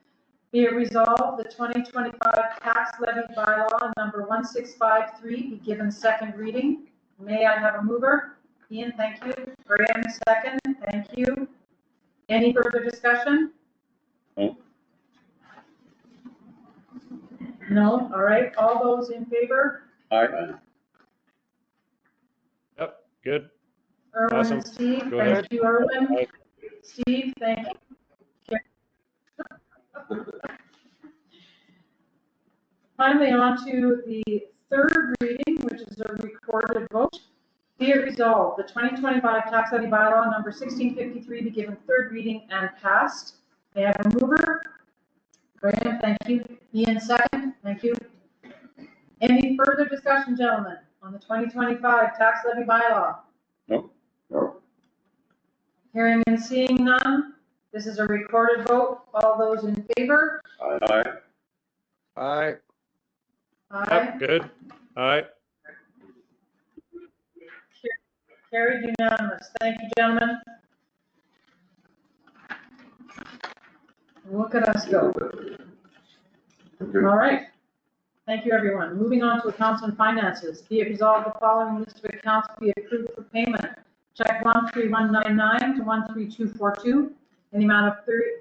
Be it resolved, the 2025 tax levy bylaw number 1653 be given second reading. May I have a mover? Ian, thank you. Graham, second, thank you. Any further discussion? No. No, all right, all those in favor? All right. Yep, good. Erwin Awesome. and Steve, Go thank ahead. you, Erwin. Aye. Steve, thank you. Finally, on to the third reading, which is a recorded vote. Be it resolved, the 2025 tax levy bylaw number 1653 be given third reading and passed. May I have a mover? Graham, thank you. Ian, second, thank you. Any further discussion, gentlemen, on the 2025 tax levy bylaw? No. No. Hearing and seeing none, this is a recorded vote. All those in favor? All right. Aye. Aye. Yep, good. Aye. Carried unanimous. Thank you, gentlemen. Look at us go. All right. Thank you, everyone. Moving on to accounts and finances. Be it resolved, the following list of accounts be approved for payment. Check 13199 to 13242 in the amount of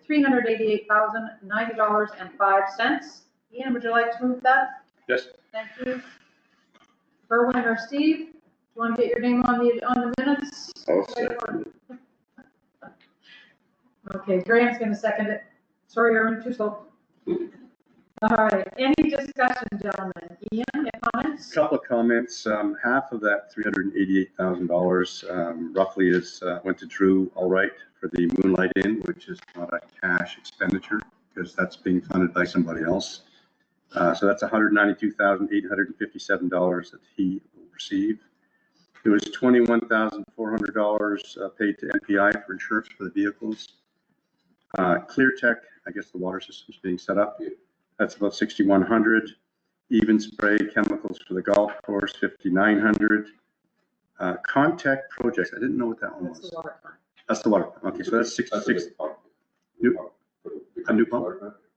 $388,090.05. Ian, would you like to move that? Yes. Thank you. Berwin or Steve, do you want to get your name on the minutes? I'll second it. Okay, Graham's gonna second it. Sorry, Erwin, too slow. All right, any discussion, gentlemen? Ian, any comments? Couple of comments. Half of that $388,000 roughly went to Drew Allright for the Moonlight Inn, which is not a cash expenditure because that's being funded by somebody else. So that's $192,857 that he will receive. There was $21,400 paid to NPI for insurance for the vehicles. ClearTech, I guess the water system's being set up. That's about $6,100. Even Spray chemicals for the golf course, $5,900. Contact Projects, I didn't know what that one That's was. the water fund. That's the water. Okay, so that's 66. A new pump?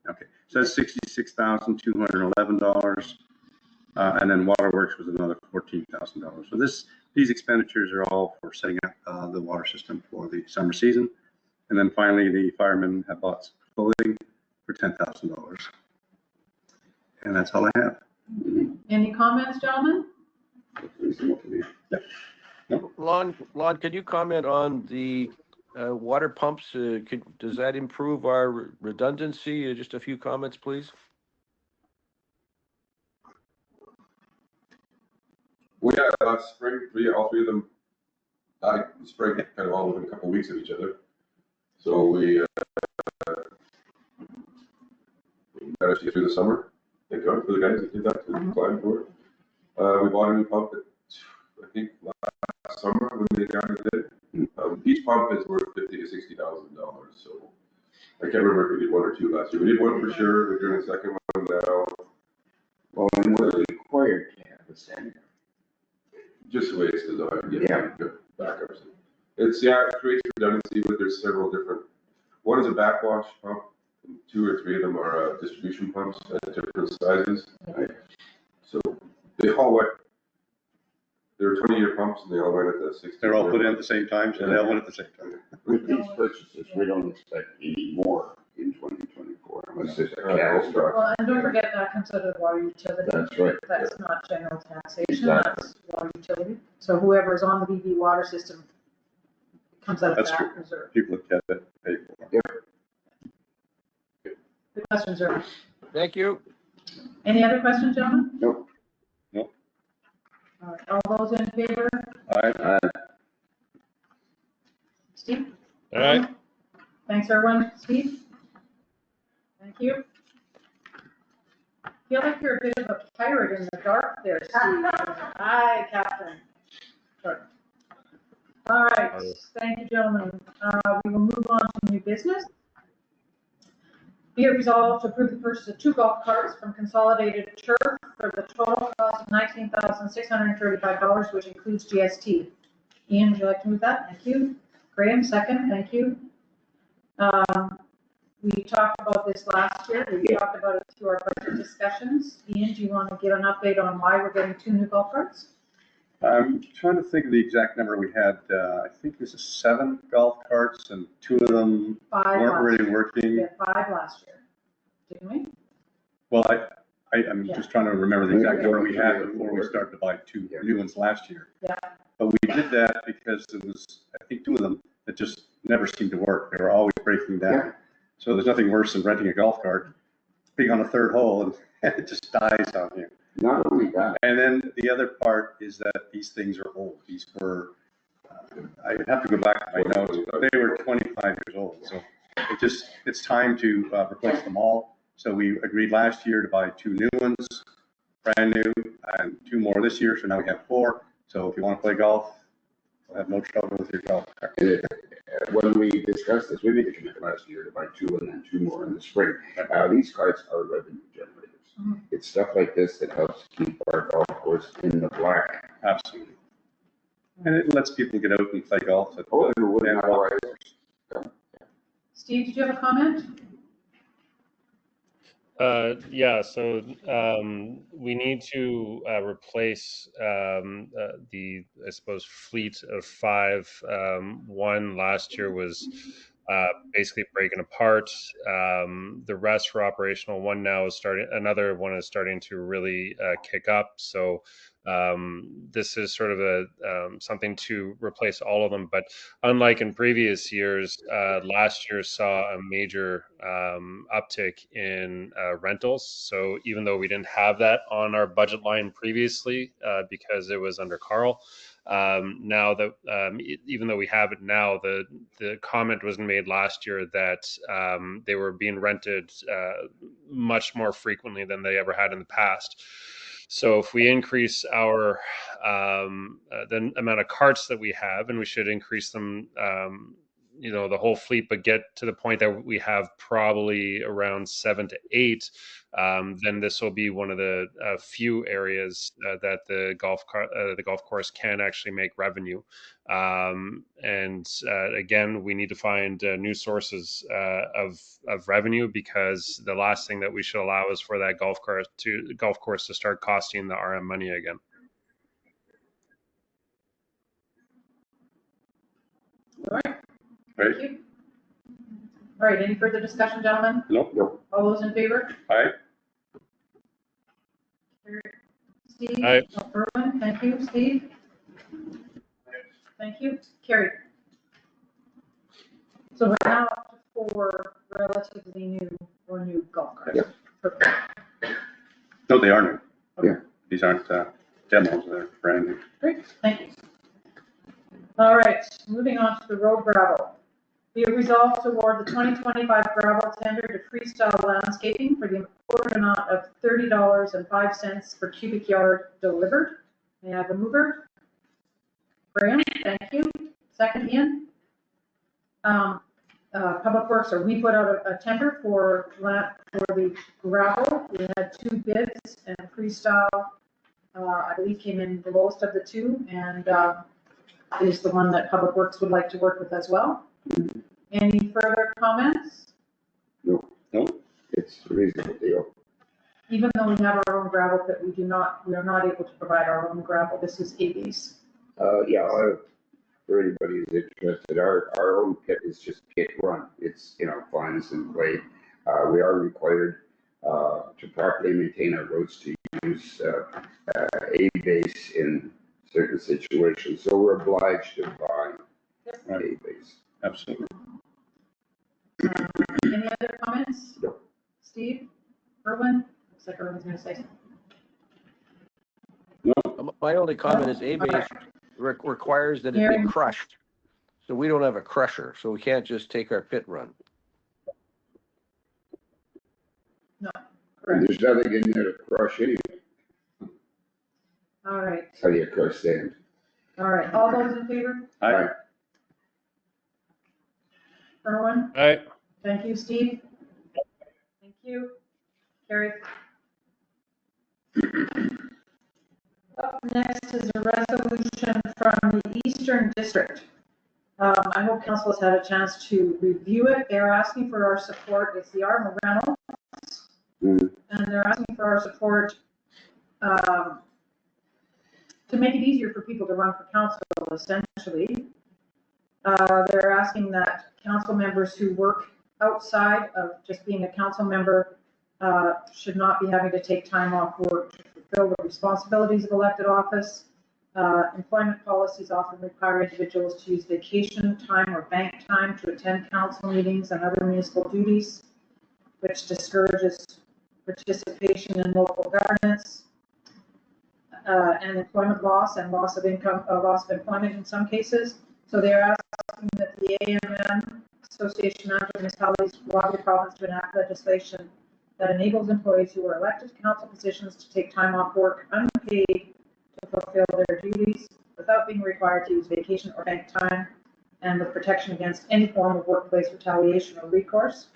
Okay, so that's $66,211. And then Waterworks was another $14,000. So these expenditures are all for setting up the water system for the summer season. And then finally, the firemen have bought some clothing for $10,000. And that's all I have. Any comments, gentlemen? Lon, could you comment on the water pumps? Does that improve our redundancy? Just a few comments, please. We had last spring, all three of them died in the spring, kind of all within a couple of weeks of each other. So we managed to get through the summer. Thank God for the guys that did that, who climbed for it. We bought a new pump I think last summer when they got it in. Each pump is worth $50,000 to $60,000. So I can't remember if we did one or two last year. We did one for sure. We're doing a second one now. Well, and we're required to have a center. Just the way it's designed, Yeah. good backups. It creates redundancy, but there's several different. One is a backwash pump, and 2 or 3 of them are distribution pumps at different sizes. So they all went. There were 20-year pumps, and they all went at the 60. They're all put in at the same time, so they all went at the same time. With these purchases, we don't expect any more in 2024 unless there's a catastrophe. Well, and don't forget that comes out of the water utility. That's right. That's not general taxation, Exactly. that's water utility. So whoever is on the BV water system comes out of That's that true. reserve. People look at it, pay for it. The questions are, Thank you. any other questions, gentlemen? Nope. All right, all those in favor? Steve? All right. Thanks, everyone. Steve? Thank you. Feel like you're a bit of a pirate in the dark there, Steve. Hi, Captain. Sorry. All right, thank you, gentlemen. We will move on to new business. Be it resolved to approve the purchase of 2 golf carts from Consolidated Turf for the total cost of $19,635, which includes GST. Ian, would you like to move that? Thank you. Graham, second. Thank you. We talked about this last year. We talked about it through our budget discussions. Ian, do you want to give an update on why we're getting 2 new golf carts? I'm trying to think of the exact number. We had, I think this is 7 golf carts and 2 of them 5 weren't last really year. working. We had 5 last year, didn't we? Well, I'm just trying to remember the exact number we had before we started to buy 2 new ones last year. Yeah. But we did that because it was, I think, 2 of them that just never seemed to work. They were always breaking down. Yeah. So there's nothing worse than renting a golf cart, being on the 3rd hole, and it just dies on you. Not only that, And then the other part is that these things are old. These were, I have to go back to my notes, but they were 25 years old. So it's time to replace them all. So we agreed last year to buy 2 new ones, brand new, and 2 more this year. So now we have 4. So if you want to play golf, you'll have no trouble with your golf cart. when we discussed this, we made a commitment last year to buy 2 and then 2 more in the spring. These carts are revenue generators. It's stuff like this that helps keep our golf course in the black. Absolutely. And it lets people get out and play golf. Oh, it would not otherwise. Steve, did you have a comment? Yeah, so we need to replace the, I suppose, fleet of 5. One last year was basically breaking apart. The rest were operational. Another one is starting to really kick up. So this is sort of something to replace all of them. But unlike in previous years, last year saw a major uptick in rentals. So even though we didn't have that on our budget line previously because it was under Carl, now that even though we have it now, the comment was made last year that they were being rented much more frequently than they ever had in the past. So if we increase our the amount of carts that we have, and we should increase them, the whole fleet, but get to the point that we have probably around 7 to 8, then this will be one of the few areas that the golf course can actually make revenue. And again, we need to find new sources of revenue, because the last thing that we should allow is for that golf course to start costing the RM money again. All right. Right. Thank you. All right, any further discussion, gentlemen? Nope. All those in favor? Aye. Steve? Aye. Irwin, thank you. Steve? Thank you. Carrie? So we're now up to 4 relatively new golf carts. Yeah. Perfect. No, they are new. Yeah. These aren't demos, they're brand new. Great, thank you. All right, moving on to the road gravel. Be it resolved to award the 2025 gravel tender to Freestyle Landscaping for the important amount of $30.05 per cubic yard delivered. May I have a mover? Graham, thank you. Second, Ian. Public Works, or we put out a tender for the gravel. We had 2 bids, and Freestyle, I believe, came in the lowest of the 2, and is the one that Public Works would like to work with as well. Any further comments? No, No? it's a reasonable deal. Even though we have our own gravel pit, we are not able to provide our own gravel. This is AB's. Yeah, for anybody who's interested, our own pit is just pit run. It's, fines and clay. We are required to properly maintain our roads to use A-base in certain situations, so we're obliged to buy A-base. Absolutely. Any other comments? No. Steve? Irwin? Looks like Irwin's going to say something. My only comment is A-base requires that it be crushed. So we don't have a crusher, so we can't just take our pit run. No. And there's nothing in there to crush anyway. All right. How do you crush sand? All right. All those in favor? Aye. Irwin? Aye. Thank you, Steve. Thank you. Carrie? Up next is a resolution from the Eastern District. I hope council has had a chance to review it. They're asking for our support. It's the Art Reynolds. And they're asking for our support to make it easier for people to run for council, essentially. They're asking that council members who work outside of just being a council member should not be having to take time off work to fulfill the responsibilities of elected office. Employment policies often require individuals to use vacation time or bank time to attend council meetings and other municipal duties, which discourages participation in local governance, and employment loss and loss of income, loss of employment in some cases. So they're asking that the AMM, Association of Municipalities, Waterloo Province, to enact legislation that enables employees who are elected to council positions to take time off work unpaid to fulfill their duties without being required to use vacation or bank time, and with protection against any form of workplace retaliation or recourse.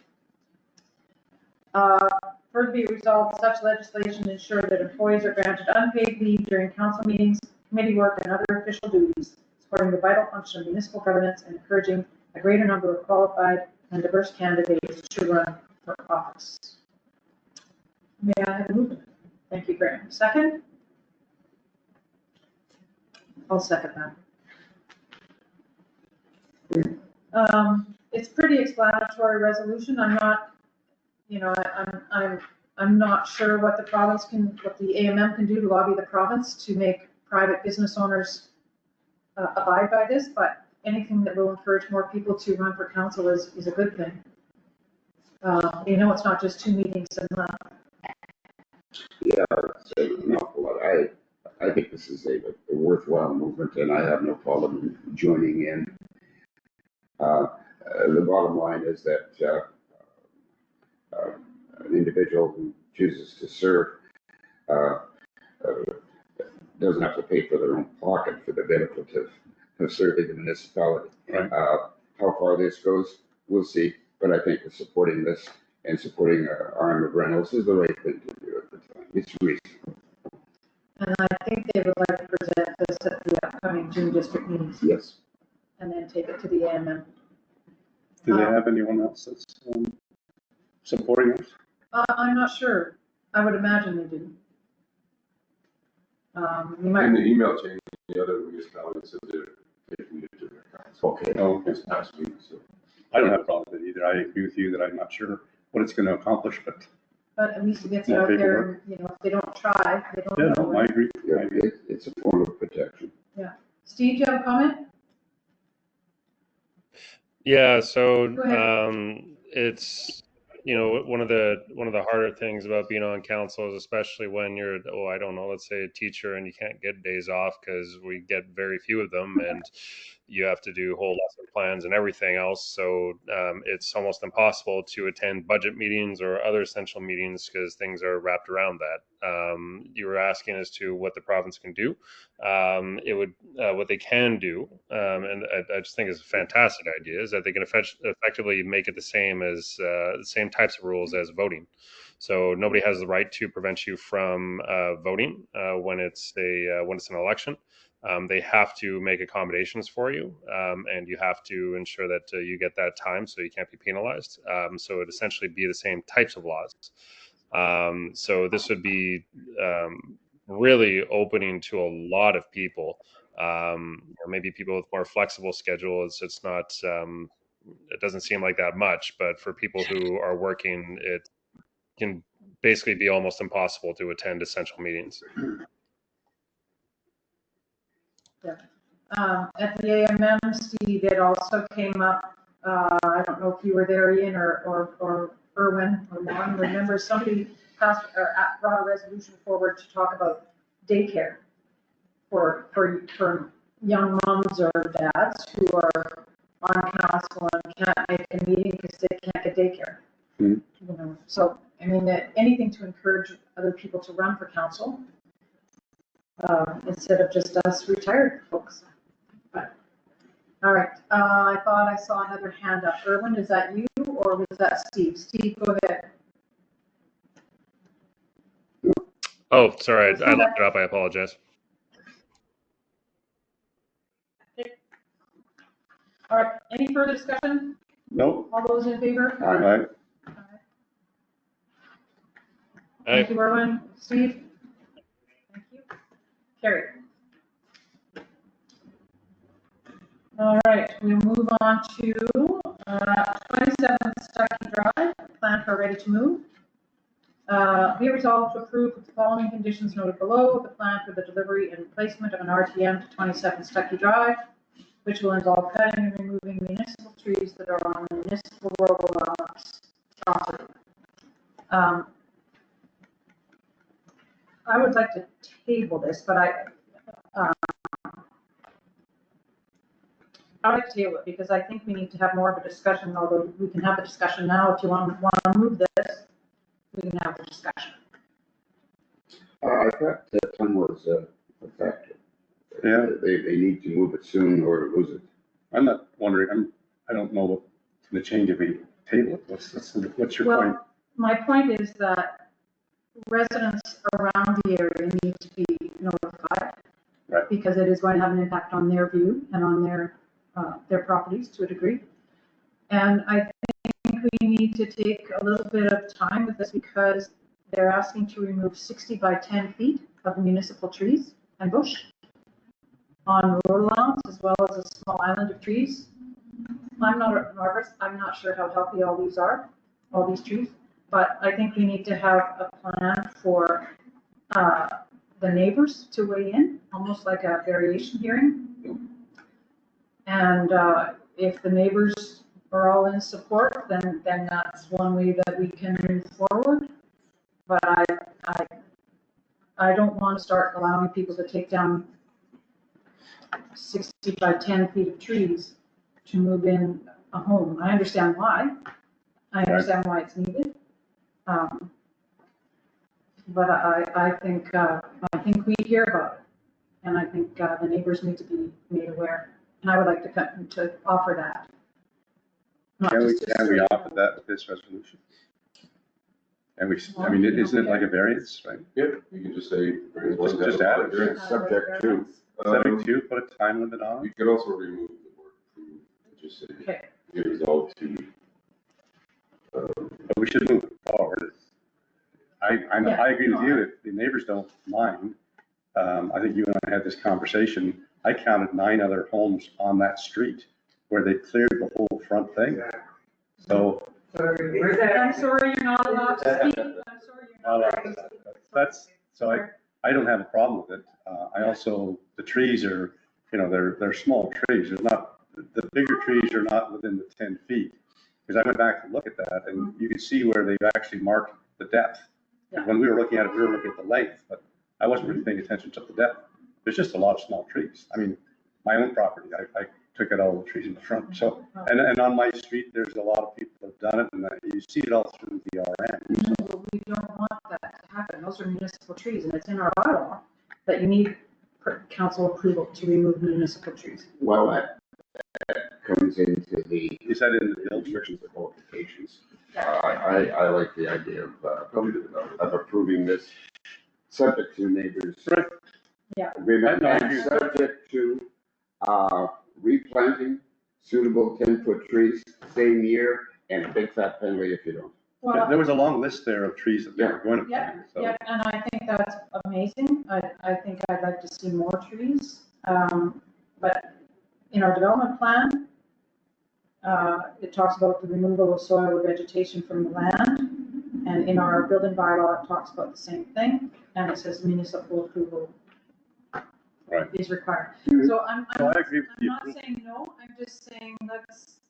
Further be resolved, such legislation ensure that employees are granted unpaid leave during council meetings, committee work, and other official duties, supporting the vital function of municipal governance and encouraging a greater number of qualified and diverse candidates to run for office. May I have a movement? Thank you, Graham. Second? I'll second that. it's pretty explanatory resolution. I'm not, I'm not sure what the province can, what the AMM can do to lobby the province to make private business owners abide by this, but anything that will encourage more people to run for council is a good thing. It's not just 2 meetings a month. Yeah, it's an awful lot. I think this is a worthwhile movement, and I have no problem joining in. The bottom line is that an individual who chooses to serve doesn't have to pay for their own pocket for the benefit of serving the municipality. Right. How far this goes, we'll see. But I think supporting this and supporting Arm of Reynolds is the right thing to do at the time. It's reasonable. And I think they would like to present this at the upcoming June district meetings. Yes. And then take it to the AMM. Do they have anyone else that's supporting us? I'm not sure. I would imagine they do. You might. In the email chain, the other municipalities said they're taking it to their council. Okay. Oh, This past week, so. I don't have a problem with it either. I agree with you that I'm not sure what it's going to accomplish, but But at least it gets it More out there, paperwork. if they don't try, they don't yeah, know. no, I agree. Yeah, it's a form of protection. Steve, do you have a comment? Yeah, so Go ahead. it's one of the harder things about being on council is especially when you're I don't know, let's say a teacher and you can't get days off because we get very few of them and you have to do whole lesson plans and everything else. So it's almost impossible to attend budget meetings or other essential meetings because things are wrapped around that. You were asking as to what the province can do. What they can do, and I just think it's a fantastic idea, is that they can effectively make it the same types of rules as voting. So nobody has the right to prevent you from voting when it's an election. They have to make accommodations for you, and you have to ensure that you get that time, so you can't be penalized. So it essentially be the same types of laws. So this would be really opening to a lot of people. Maybe people with more flexible schedules. It's not. It doesn't seem like that much, but for people who are working, it can basically be almost impossible to attend essential meetings. At the AMM, Steve, it also came up, I don't know if you were there, Ian, or Erwin, or Lauren, remember somebody brought a resolution forward to talk about daycare for young moms or dads who are on council and can't make a meeting because they can't get daycare. So, I mean, anything to encourage other people to run for council instead of just us retired folks. But, all right, I thought I saw another hand up. Erwin, is that you or was that Steve? Steve, go ahead. Oh, sorry, I looked it up. I apologize. All right, any further discussion? No. All those in favor? All right. Thank you, Erwin. Steve? Thank you. Carrie? All right, we'll move on to 27 Stuckey Drive, plan for ready to move. Be resolved to approve with the following conditions noted below: the plan for the delivery and placement of an RTM to 27 Stuckey Drive, which will involve cutting and removing municipal trees that are on the municipal road property. I would like to table this, but I would like to table it because I think we need to have more of a discussion, although we can have a discussion now. If you want to move this, we can have a discussion. I thought that time was a factor. Yeah. They need to move it soon or lose it. I'm not wondering. I don't know what's going to change if we table it. What's your point? Well, my point is that residents around the area need to be notified, right? Because it is going to have an impact on their view and on their properties to a degree. And I think we need to take a little bit of time with this because they're asking to remove 60 by 10 feet of municipal trees and bush on road allowance, as well as a small island of trees. I'm not an arborist, I'm not sure how healthy all these trees, but I think we need to have a plan for, the neighbors to weigh in, almost like a variation hearing. And, if the neighbors are all in support, then that's one way that we can move forward. But I don't want to start allowing people to take down 60 by 10 feet of trees to move in a home. I understand why. I understand why it's needed. But I think we hear about it. And I think the neighbors need to be made aware. And I would like to offer that. Not Can just a we straight- offer that with this resolution? And I mean, isn't it like a variance, right? Yep, you can just say. Just add it. It's subject to. Subject to, put a time limit on You it? could also remove the word approve, and just say, Okay. be resolved to. But we should move it forward. I agree with you, if the neighbors don't mind. I think you and I had this conversation. I counted 9 other homes on that street where they cleared the whole front thing. So. I'm sorry you're not allowed to speak. I'm sorry you're not allowed to speak. So I don't have a problem with it. I also, the trees are, they're small trees. They're not, the bigger trees are not within the 10 feet. Because I went back to look at that and you can see where they've actually marked the depth. Yeah. When we were looking at it, we were looking at the length, but I wasn't really paying attention to the depth. There's just a lot of small trees. I mean, my own property, I took out all the trees in the front. So, and on my street, there's a lot of people that have done it, and you see it all through the RN. No, but we don't want that to happen. Those are municipal trees, and it's in our bylaw that you need council approval to remove municipal trees. Well, that comes into the Is that in the bill? restrictions of qualifications. I like the idea of approving this, subject to neighbors. Right. Yeah. Agreement, I and agree. subject to, replanting suitable 10-foot trees, same year, and a big fat penalty if you don't. Well, There was a long list there of trees that they were going to yeah, plant. So. yeah, and I think that's amazing. I think I'd like to see more trees. But in our development plan, it talks about the removal of soil or vegetation from the land. And in our building bylaw, it talks about the same thing, and it says municipal approval Right. is required. So I'm So I agree with I'm you. not saying no, I'm just saying let's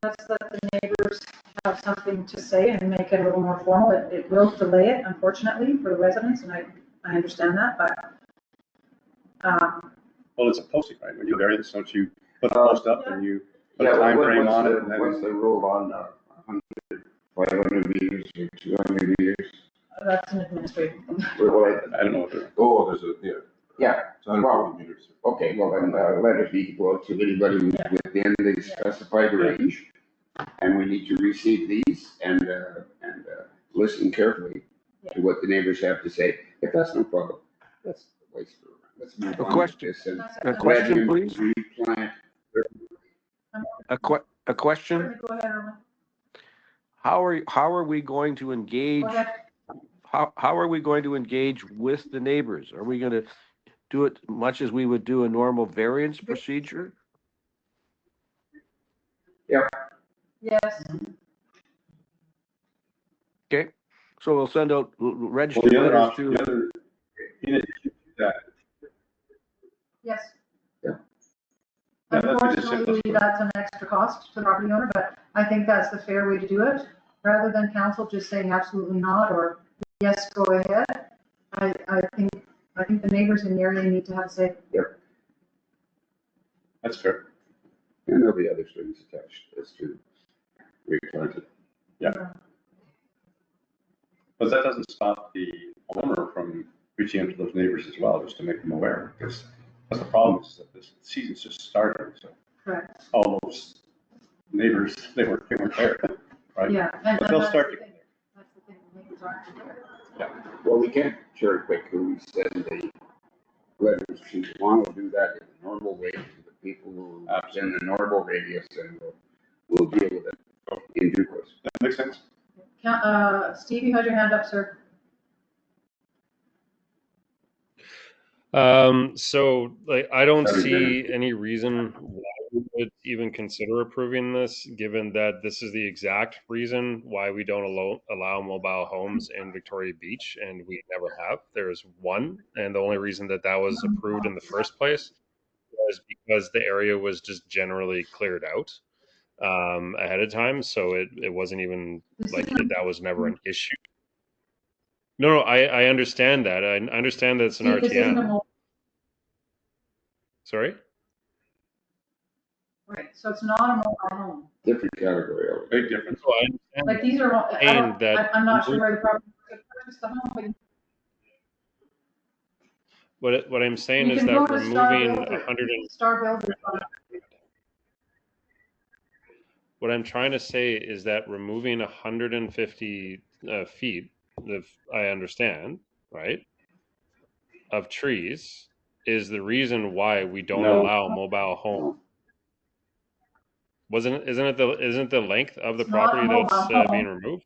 let the neighbors have something to say and make it a little more formal. It will delay it, unfortunately, for the residents, and I understand that, but, Well, it's a posting, right? When you variance, don't you put a post up and you put a Yeah, time once frame on the- it? And then Once they roll on 100, 500 meters or 200 meters. that's an administrative thing. Well, I don't know what they're. Oh, there's a, yeah. yeah, It's 150 meters. okay, well then, let it be equal to anybody who's within the specified range. And we need to receive these and listen carefully to what the neighbors have to say. If that's no problem, let's move A on with question. this and A question, let him please? replant. A question? Go ahead, Erwin. How are we going to engage? Go ahead. How are we going to engage with the neighbors? Are we going to do it much as we would do a normal variance procedure? Yes, Okay, so we'll send out Well, registered the other letters option, to. in addition to that, yes. Yeah. Yeah, that's what it is. Unfortunately, that's an extra cost to the property owner, but I think that's the fair way to do it, rather than council just saying absolutely not, or yes, go ahead. I think the neighbors in the area need to have a say. that's fair. And there'll be other strings attached as to replanting. But that doesn't stop the owner from reaching out to those neighbors as well, just to make them aware, because that's the problem, is that this season's just starting, so Correct. all those neighbors, they weren't there, right? Yeah. And But they'll that's start the to- thing. That's the thing, the neighbors aren't there. Well, we can't cherry pick who we send the letters to. Juan will do that in the normal way to the people who are in the normal radius, and we'll deal with it in due course. That makes sense. Steve, you had your hand up, sir. So like, I don't see any reason why we would even consider approving this, given that this is the exact reason why we don't allow mobile homes in Victoria Beach, and we never have. There's one, and the only reason that that was approved in the first place was because the area was just generally cleared out ahead of time, so it wasn't even like that was never an issue. No, I understand that. I understand that it's an See, this isn't a RTM. Sorry? Right, so it's not a mobile home. Different category of it. Big difference. So I understand Like, these are, saying that I'm not sure where the property to purchase the home, but what I'm saying you is can that go to Star removing Builder. 100 and Star Builder. what I'm trying to say is that removing 150 feet, if I understand, right, of trees is the reason why we don't No. allow mobile home. Isn't the length of the It's not a property that's mobile home. being removed?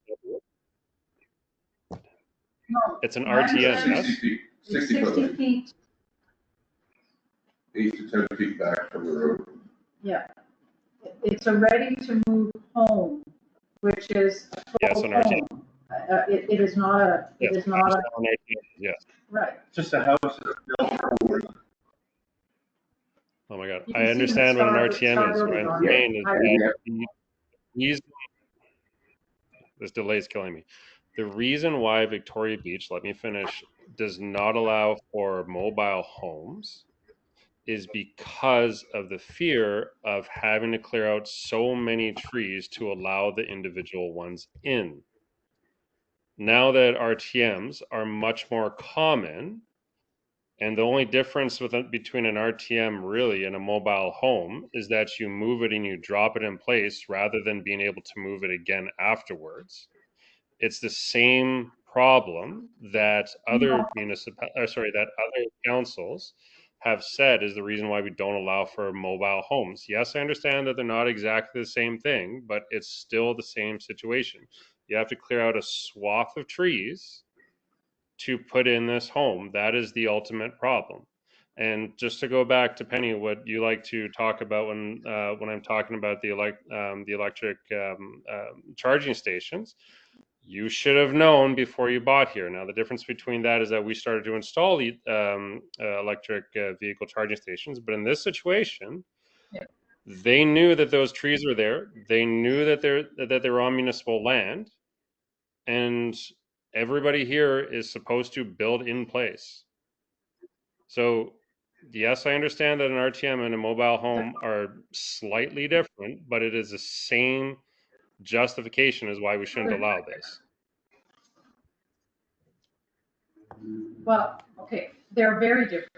No, It's an my RTM, understanding yes? 60 feet, is 60 foot 60 length, feet, 8 to 10 feet back from the road. yeah. It's a ready-to-move home, which is a Yes, full an RTM. home. It is not a, it Yes, is not a, an RTM, yes. right. Just a house that's built for Oh my God. You I can see the understand what an Star RTM is. What Builder I'm on it. saying is I- that the reason, this delay is killing me. The reason why Victoria Beach, let me finish, does not allow for mobile homes is because of the fear of having to clear out so many trees to allow the individual ones in. Now that RTMs are much more common, and the only difference between an RTM really and a mobile home is that you move it and you drop it in place rather than being able to move it again afterwards. It's the same problem that other that other councils have said is the reason why we don't allow for mobile homes. Yes, I understand that they're not exactly the same thing, but it's still the same situation. You have to clear out a swath of trees to put in this home. That is the ultimate problem. And just to go back to Penny, what you like to talk about when I'm talking about the electric charging stations, you should have known before you bought here. Now, the difference between that is that we started to install the electric vehicle charging stations, but in this situation, they knew that those trees were there. They knew that they were on municipal land, and everybody here is supposed to build in place. So, yes, I understand that an RTM and a mobile home are slightly different, but it is the same justification as why we shouldn't allow this. Well, okay, they're very different.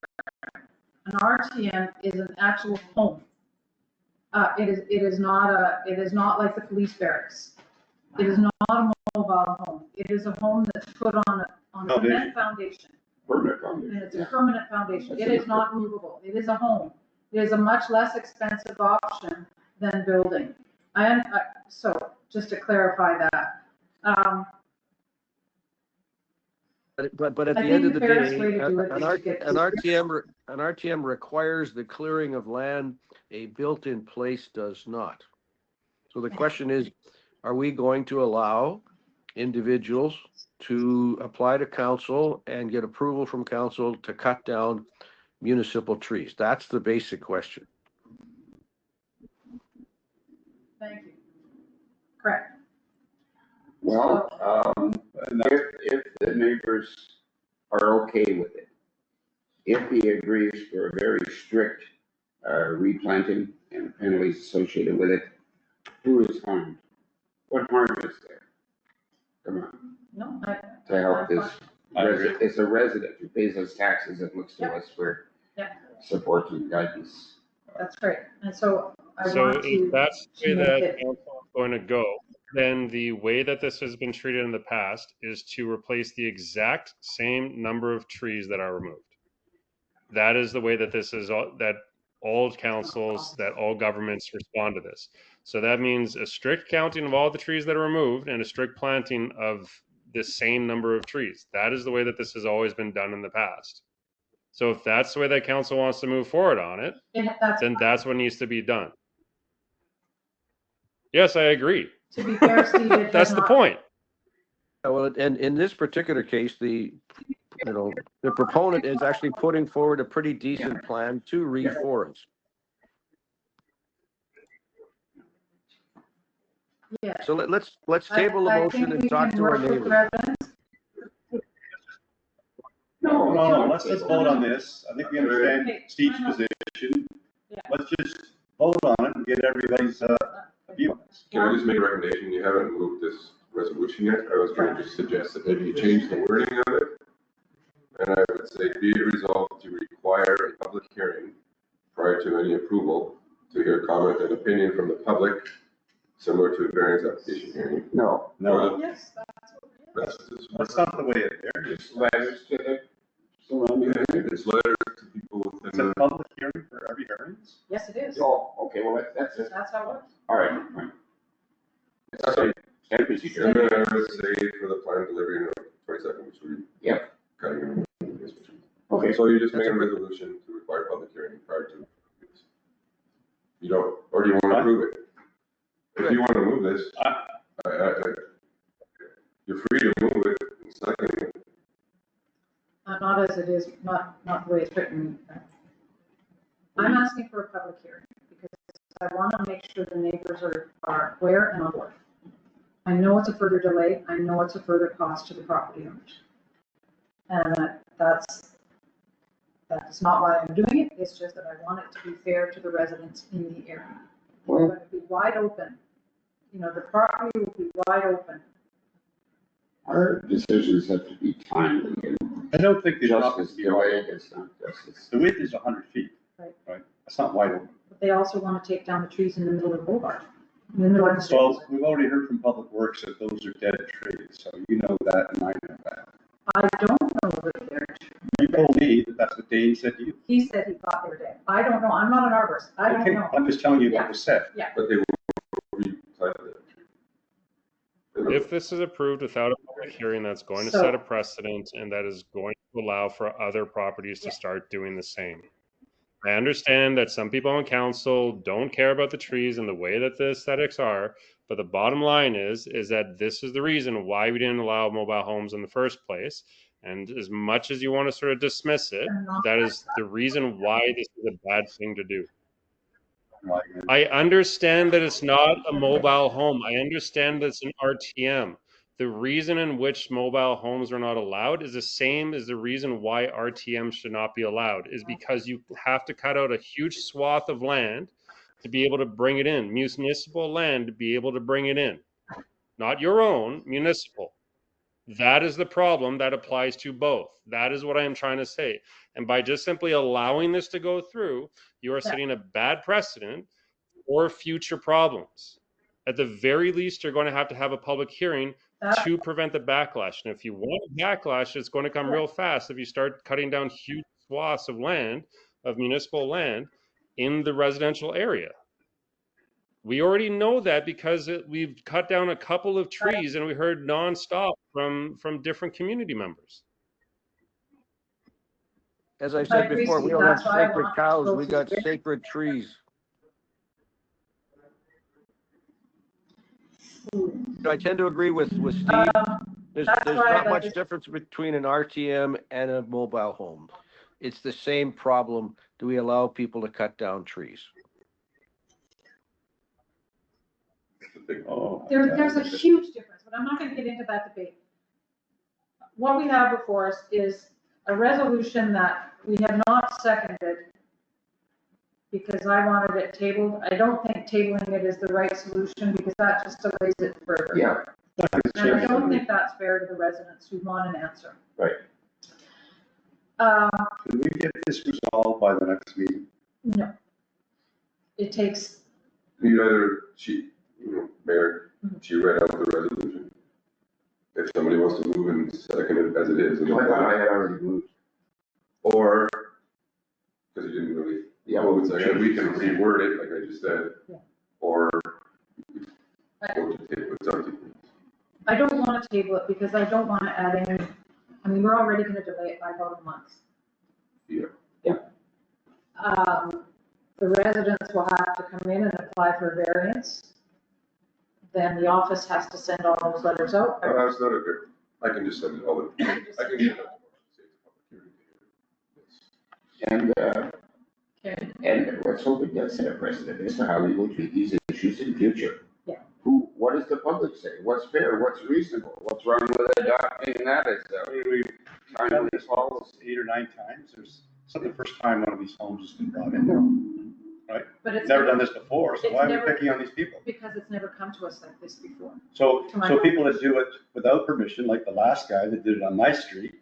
An RTM is an actual home. It is not like the police barracks. It is not a mobile home. It is a home that's put on a cement foundation. Permanent foundation. And it's a permanent foundation. It is not movable. It is a home. It is a much less expensive option than building. So just to clarify that. But at I the think end of the the fairest day, way to do it an is to get- RTM requires the clearing of land. A built-in place does not. So the question is, are we going to allow individuals to apply to council and get approval from council to cut down municipal trees? That's the basic question. Thank you. Correct. Well, if the neighbors are okay with it, if he agrees for a very strict replanting and penalties associated with it, who is harmed? What harm is there? Come on, No, to help I'm this I agree. resident, it's a resident who pays us taxes and looks to us for Yep. support and guidance. that's great. And so I So want if to, that's the way make that it- council is going to go, then the way that this has been treated in the past is to replace the exact same number of trees that are removed. That is the way that this is, that all councils, that all governments respond to this. So that means a strict counting of all the trees that are removed and a strict planting of the same number of trees. That is the way that this has always been done in the past. So if that's the way that council wants to move forward on it, then fine. that's what needs to be done. Yes, I agree. To be fair, Steve, it has That's the not- point. Well, and in this particular case, the proponent is actually putting forward a pretty decent plan to reforest. Yeah. So let's table the I motion think and we talk can to our work with neighbors. residents. No, let's vote on this. I think we understand Okay, Steve's I know. position. Yeah. Let's just vote on it and get everybody's, view on this. Can I just make a recommendation? You haven't moved this resolution yet. I was gonna just suggest that maybe you change the wording of it. And I would say, be it resolved to require a public hearing prior to any approval to hear comment and opinion from the public, similar to a variance application hearing. No, No, Yes, that's not the way it there. just letters to the surrounding. It's letters to people It's within a the. public hearing for every variance. yes, it is. Oh, okay, well, that's it. That's how it works. All right, fine. Standard procedure. And then I would say for the plan delivery on 22nd, which we. Yeah. Cutting in. Okay, So you just make a resolution to require public hearing prior to. You don't, or do you want to approve it? If you want to move this, you're free to move it and second it. Not as it is, not the way it's written. I'm asking for a public hearing because I want to make sure the neighbors are aware and on board. I know it's a further delay. I know it's a further cost to the property owners. And that's not why I'm doing it. It's just that I want it to be fair to the residents in the area. We're going to be wide open. You know, the property will be wide open. our decisions have to be timely and I don't think the justice delayed, it's not justice. The width is 100 feet. Right. That's not wide open. But they also want to take down the trees in the middle of the boulevard, in the middle of the street. Well, we've already heard from Public Works that those are dead trees, so you know that and I know that. I don't know that they're, You told me that that's what Dane said to you. he said he thought they were dead. I don't know. I'm not an arborist. I don't Okay, know. I'm just telling you what was said. But they will replant it. If this is approved without a public hearing, that's going to So- set a precedent and that is going to allow for other properties to start doing the same. I understand that some people on council don't care about the trees and the way that the aesthetics are, but the bottom line is that this is the reason why we didn't allow mobile homes in the first place. And as much as you want to sort of dismiss it, that is the reason why this is a bad thing to do. I understand that it's not a mobile home. I understand that it's an RTM. The reason in which mobile homes are not allowed is the same as the reason why RTM should not be allowed, is because you have to cut out a huge swath of land to be able to bring it in, municipal land to be able to bring it in, not your own, municipal. That is the problem that applies to both. That is what I am trying to say. And by just simply allowing this to go through, you are setting a bad precedent for future problems. At the very least, you're going to have a public hearing to prevent the backlash. And if you want a backlash, it's going to come real fast if you start cutting down huge swaths of land, of municipal land, in the residential area. We already know that because we've cut down a couple of trees and we heard nonstop from different community members. As I said before, we don't have That's why I sacred want cows, to we go got to- sacred trees. I tend to agree with Steve. There's that's why not I'd like much to- difference between an RTM and a mobile home. It's the same problem. Do we allow people to cut down trees? Oh, There's a huge difference, but I'm not gonna get into that debate. What we have before us is a resolution that we have not seconded because I wanted it tabled. I don't think tabling it is the right solution because that just delays it further. Yeah. And I don't think that's fair to the residents who want an answer. Right. Can we get this resolved by the next meeting? No. It takes, You either, Mayor, she read out the resolution. If somebody wants to move and second it as it is. I thought I had already moved. Or, because you didn't really, Yeah. well, it's like, we can reword it, like I just said. Yeah. Or. I- Go to table, it's up to you. I don't want to table it because I don't want to add any, I mean, we're already going to delay it by about a month. Yeah. The residents will have to come in and apply for variance. Then the office has to send all those letters out. Oh, that's not a good, I can just send it all, I can send it out. And, Okay. and let's hope it does set a precedent as to how we will treat these issues in future. Yeah. What does the public say? What's fair? What's reasonable? What's wrong with adopting that as We've a done this almost 8 or 9 times. There's, it's not the first time one of these homes has been brought in. But it's Never done this before, so it's why are we never- picking on these people? because it's never come to us like this before. So, To my so knowledge. people that do it without permission, like the last guy that did it on my street,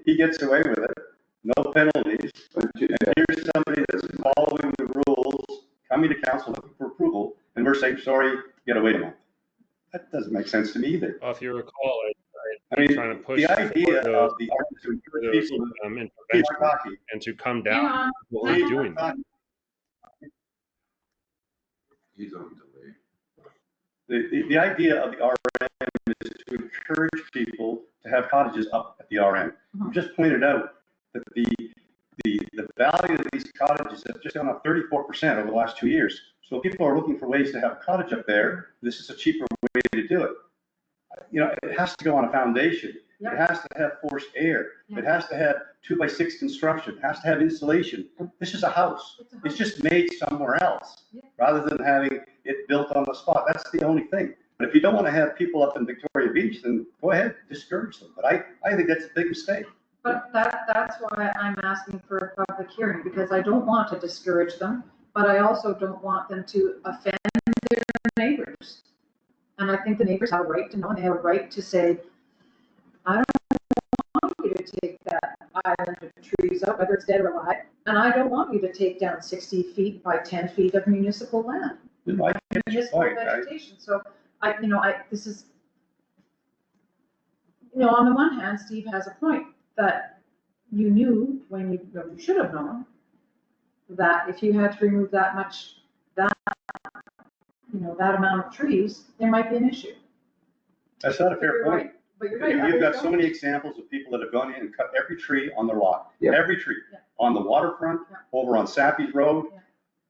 he gets away with it, no penalties. And here's somebody that's following the rules, coming to council looking for approval, and we're saying, sorry, you gotta wait a month. That doesn't make sense to me either. Well, if you recall, I mean, trying to push the idea for of the art to for encourage those people to keep intervention talking. and to come Hang down on. what we're doing. He's on delay. The idea of the RM is to encourage people to have cottages up at the RM. We just pointed out that the value of these cottages has just gone up 34% over the last 2 years. So people are looking for ways to have a cottage up there. This is a cheaper way to do it. You know, it has to go on a foundation. Yep. It has to have forced air. Yep. It has to have 2x6 construction. It has to have insulation. This is a house. It's a It's house. just made somewhere else, Yeah. rather than having it built on the spot. That's the only thing. But if you don't want to have people up in Victoria Beach, then go ahead, discourage them. But I think that's a big mistake. But that's why I'm asking for a public hearing, because I don't want to discourage them, but I also don't want them to offend their neighbors. And I think the neighbors have a right to know, and they have a right to say, I don't want you to take that island of trees out, whether it's dead or alive, and I don't want you to take down 60 feet by 10 feet of municipal land, You know, I get your municipal point. vegetation. So this is, on the one hand, Steve has a point, that you knew when you should have known that if you had to remove that amount of trees, there might be an issue. That's not a But fair you're point. right. But you're right. You've got others so don't. many examples of people that have gone in and cut every tree on their lot, Yeah. every tree, Yeah. on the waterfront, Yeah. over on Sappy's Road. Yeah.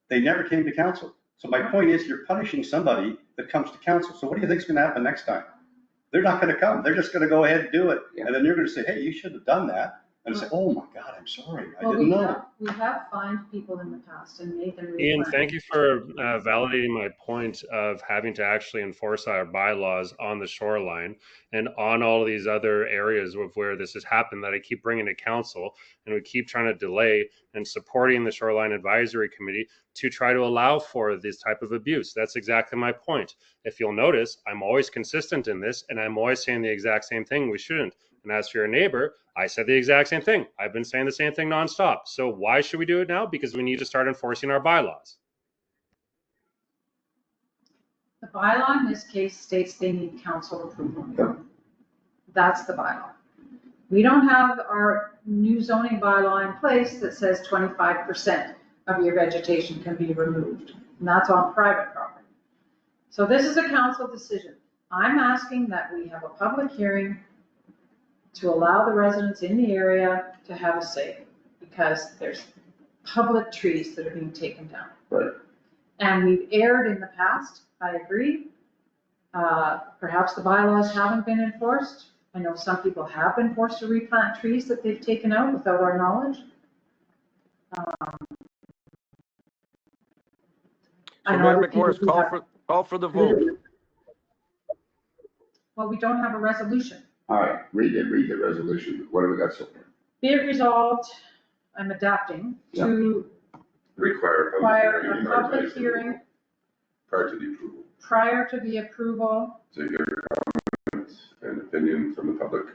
They never came to council. So my point is, you're punishing somebody that comes to council. So what do you think's gonna happen next time? They're not gonna come. They're just gonna go ahead and do it. Yeah. And then you're gonna say, hey, you should have done that. And say, oh my God, I'm sorry. I Well, didn't know. we have fined people in the past and made them. Ian, replant. thank you for validating my point of having to actually enforce our bylaws on the shoreline and on all of these other areas of where this has happened that I keep bringing to council, and we keep trying to delay and supporting the Shoreline Advisory Committee to try to allow for this type of abuse. That's exactly my point. If you'll notice, I'm always consistent in this, and I'm always saying the exact same thing. We shouldn't. And as for your neighbor, I said the exact same thing. I've been saying the same thing nonstop. So why should we do it now? Because we need to start enforcing our bylaws. The bylaw in this case states they need council approval. That's the bylaw. We don't have our new zoning bylaw in place that says 25% of your vegetation can be removed, and that's on private property. So this is a council decision. I'm asking that we have a public hearing to allow the residents in the area to have a say, because there's public trees that are being taken down. Right. And we've erred in the past, I agree. Perhaps the bylaws haven't been enforced. I know some people have been forced to replant trees that they've taken out without our knowledge. I So know Mayor other people McMorris, who have- call for the vote. Well, we don't have a resolution. All right, read the resolution. What do we got so far? Be it resolved, I'm adapting, to Require require a public hearing prior to the approval. prior to the approval So you get your comment and opinion from the public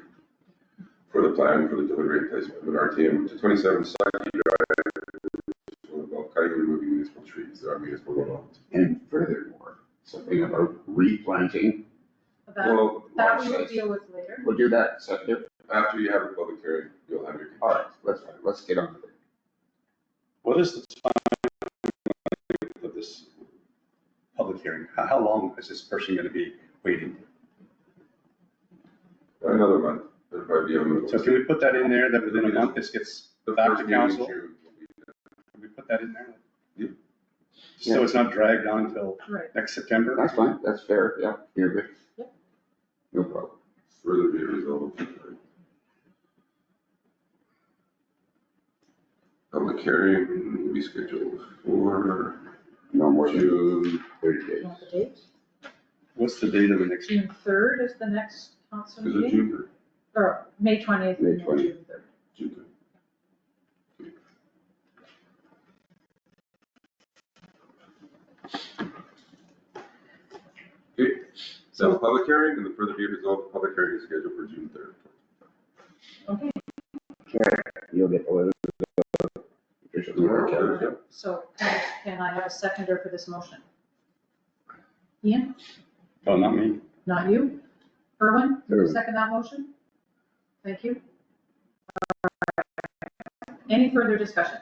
for the plan for the delivery and placement of an RTM to 27 Saki Drive about cutting and removing municipal trees that are municipal runoff. And furthermore, something about replanting. Well, that we will deal with later. We'll do that second. after you have a public hearing, you'll have your. All right, let's get on with it. What is the time of this public hearing? How long is this person gonna be waiting? Another month, it'll probably be a month. So can we put that in there, that within a month this gets The Back first to meeting in council. June. Can we put that in there? Yeah. So it's not dragged on until Right. next September? That's fine, that's fair, yeah, you're good. Yep. No problem. Further be resolved. Public hearing will be scheduled for No more than June. 30 days. You want the date? What's the date of the next? June 3rd is the next council Is it meeting, June or May 20th. May and then 20th. June 3rd. June. Okay, so public hearing and the further be resolved, public hearing is scheduled for June 3rd. Okay, You'll get the letter. Official notice. so can I have a seconder for this motion? Ian, Oh, not me. not you? Erwin, will you Erwin. second that motion? Thank you. Any further discussion?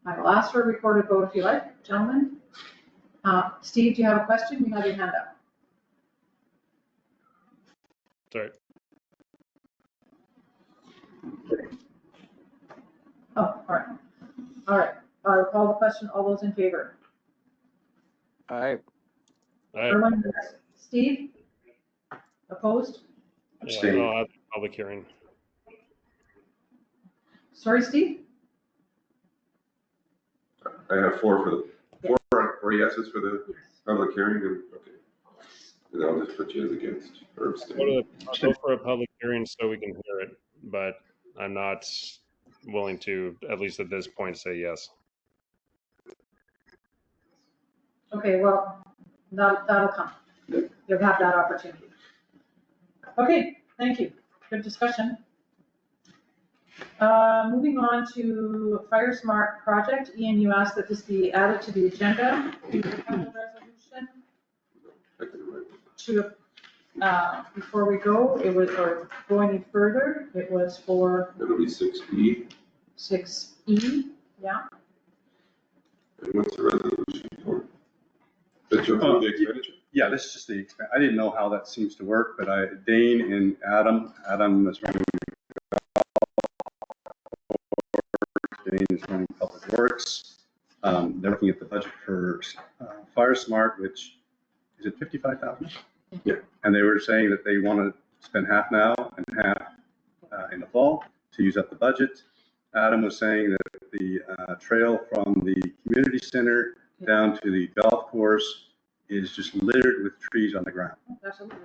I will ask for a recorded vote if you like, gentlemen. Steve, do you have a question? You have your hand up. Sorry. Oh, all right. All right, I'll call the question. All those in favor? I, Erwin, yes. Steve? Opposed? Abstain. I'll have the public hearing. Sorry, Steve? I have four yeses for the public hearing, and, okay. And I'll just put you as against, or abstain. I'll go for a public hearing so we can hear it, but I'm not willing to, at least at this point, say yes. Okay, well, that'll come. You'll have that opportunity. Okay, thank you. Good discussion. Moving on to Fire Smart project. Ian, you asked that this be added to the agenda. Do you have a resolution I can write. to, before we go, it was, or go any further, it was for It'll be 6E. 6E, yeah? And what's the resolution for? That you approve the expenditure? Yeah, this is just the, I didn't know how that seems to work, but Dane and Adam is running, Dane is running Public Works. They're looking at the budget for Fire Smart, which, is it 55,000? Yeah. And they were saying that they want to spend half now and half in the fall to use up the budget. Adam was saying that the trail from the community center down to the golf course is just littered with trees on the ground. Absolutely.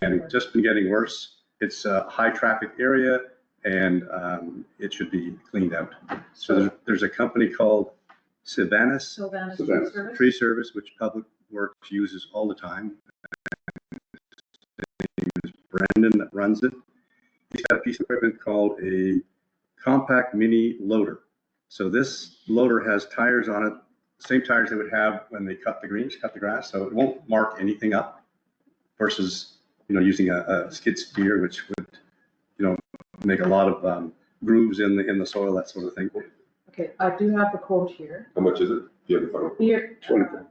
And just been getting worse. It's a high traffic area and it should be cleaned out. So there's a company called Sylvanus Sylvanus Sylvanus. Tree Service. Tree Service, which Public Works uses all the time. It's Brendan that runs it. He's got a piece of equipment called a compact mini loader. So this loader has tires on it, same tires they would have when they cut the grass, so it won't mark anything up versus, using a skid steer, which would, make a lot of grooves in the soil, that sort of thing. Okay, I do have the quote here. How much is it? Do you have the final? Here, 24.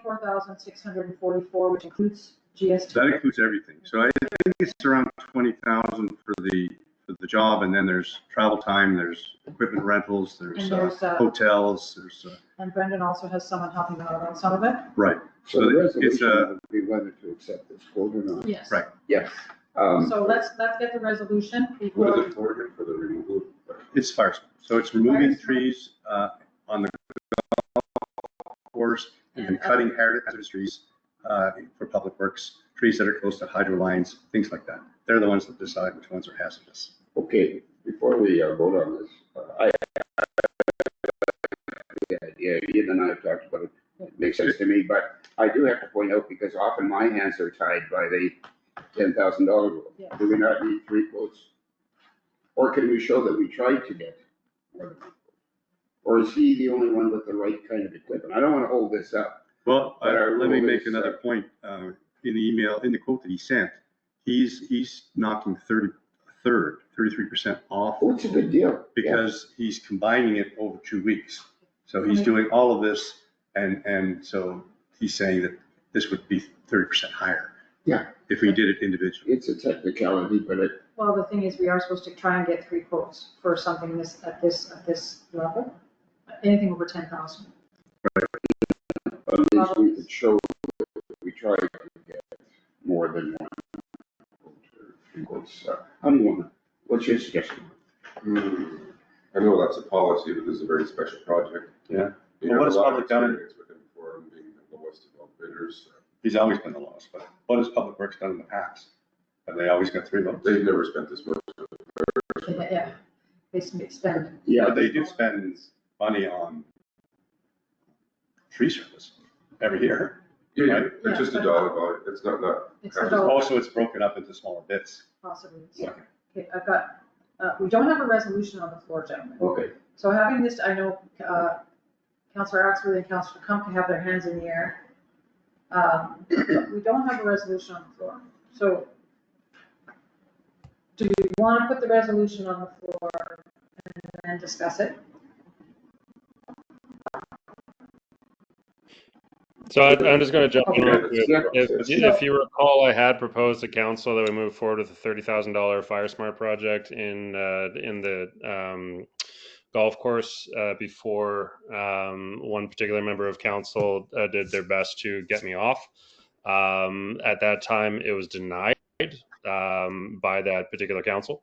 4,644, which includes GST. That includes everything. So I think it's around 20,000 for the job, and then there's travel time, there's equipment rentals, And there's there's, hotels, there's, and Brendan also has someone helping him out on some of it. right. So the it's resolution would be whether to accept this quote or not. Yes. Right. Yes. So let's get the resolution What before. is it for again, for the removal? It's fire smart. So it's removing Fire smart. trees on the course and then cutting hazardous trees for Public Works, trees that are close to hydro lines, things like that. They're the ones that decide which ones are hazardous. Okay, before we vote on this, Ian and I have talked about it. It makes sense to me, but I do have to point out, because often my hands are tied by the $10,000 rule. Yeah. Do we not need 3 quotes? Or can we show that we tried to get more? Or is he the only one with the right kind of equipment? I don't want to hold this up. Well, But our let me rule make is, another point. In the email, in the quote that he sent, he's knocking 33% off Oh, it's a good deal. Yeah. because he's combining it over 2 weeks. So he's doing all of this, and so he's saying that this would be 30% higher. Yeah. if we did it individually. It's a technicality, but Well, the thing is, we are supposed to try and get 3 quotes for something at this level, anything over 10,000. at least we could show that we tried to get more than one quote or 3 quotes. How do you want to, what's your suggestion? I know that's a policy, but this is a very special project. Yeah. You Well, what have has a lot of public done? experience with him before, and being the lowest of all bidders. He's always been the lowest, but what has Public Works done in the past? Have they always got 3 votes? They've never spent this much. Yeah, they spend. Yeah, But they do spend money on tree service every year. Yeah, Right. it's just a dollar value. It's not. It's a dollar. Also, it's broken up into smaller bits. Possibly. Yeah. Okay, I've got, we don't have a resolution on the floor, gentlemen. okay. So having this, I know, Councillor Axworthy and Councillor Kump have their hands in the air. But we don't have a resolution on the floor. So do we want to put the resolution on the floor and discuss it? So I'm just going to jump in real quick. Yeah. If you recall, I had proposed to council that we move forward with the $30,000 Fire Smart project in the golf course before one particular member of council did their best to get me off. At that time, it was denied by that particular councillor.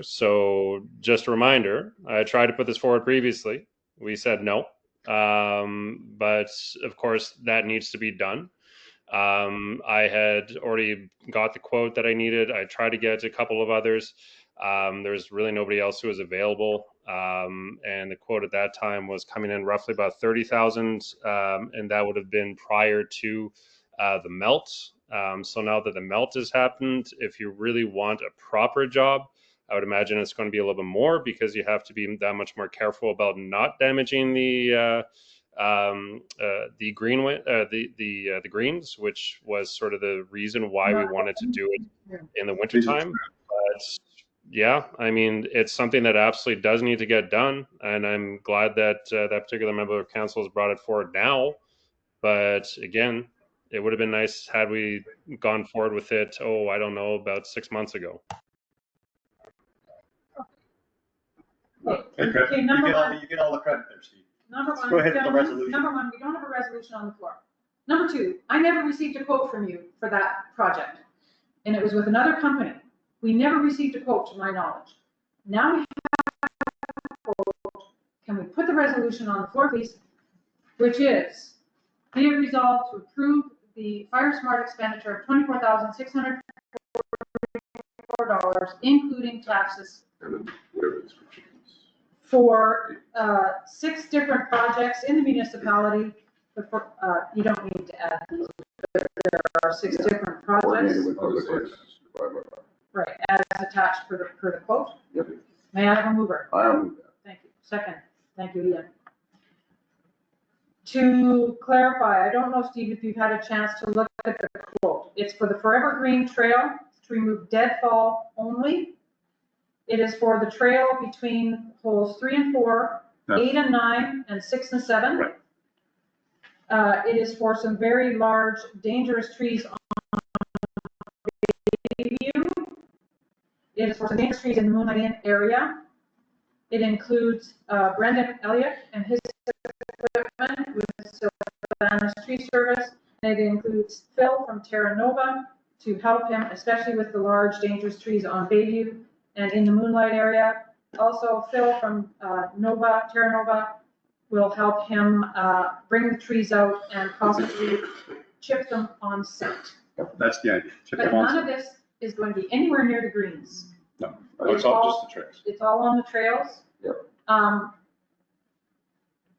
So just a reminder, I tried to put this forward previously. We said no. But of course that needs to be done. I had already got the quote that I needed. I tried to get a couple of others. There's really nobody else who was available. And the quote at that time was coming in roughly about 30,000. And that would have been prior to the melt. So now that the melt has happened, if you really want a proper job, I would imagine it's going to be a little bit more because you have to be that much more careful about not damaging the greenway, the greens, which was sort of the reason why we wanted to do it in the wintertime. But yeah, I mean, it's something that absolutely does need to get done, and I'm glad that that particular member of council has brought it forward now. But again, it would have been nice had we gone forward with it. Oh, I don't know, about 6 months ago. Okay, number one. You get all the credit there, Steve. Number one, Go ahead with the gentlemen, resolution. Number one, we don't have a resolution on the floor. Number two, I never received a quote from you for that project. And it was with another company. We never received a quote to my knowledge. Now we have a quote. Can we put the resolution on the floor, please? Which is, be it resolved to approve the Fire Smart expenditure of $24,644, including taxes, And whatever the description is. for 6 different projects in the municipality. You don't need to add these, but there are 6 different projects, Coordinated with Public Works. Blah, blah, blah. right, as attached per the quote. Yep. May I have a mover? I'll move that. Thank you. Second, thank you, Ian. To clarify, I don't know, Steve, if you've had a chance to look at the quote. It's for the Forever Green Trail to remove deadfall only. It is for the trail between holes 3 and 4, Yes. 8 and 9, and 6 and 7. Right. It is for some very large, dangerous trees on Bayview. It is for some dangerous trees in the Moonlight Inn area. It includes Brendan Elliott and his equipment with Sylvanas Tree Service. And it includes Phil from Terra Nova to help him, especially with the large, dangerous trees on Bayview and in the Moonlight area. Also, Phil from Terra Nova will help him bring the trees out and possibly chip them on site. That's the idea. Chip But them on none of some. this is going to be anywhere near the greens. No, it's all just the tricks. It's all on the trails. Yep.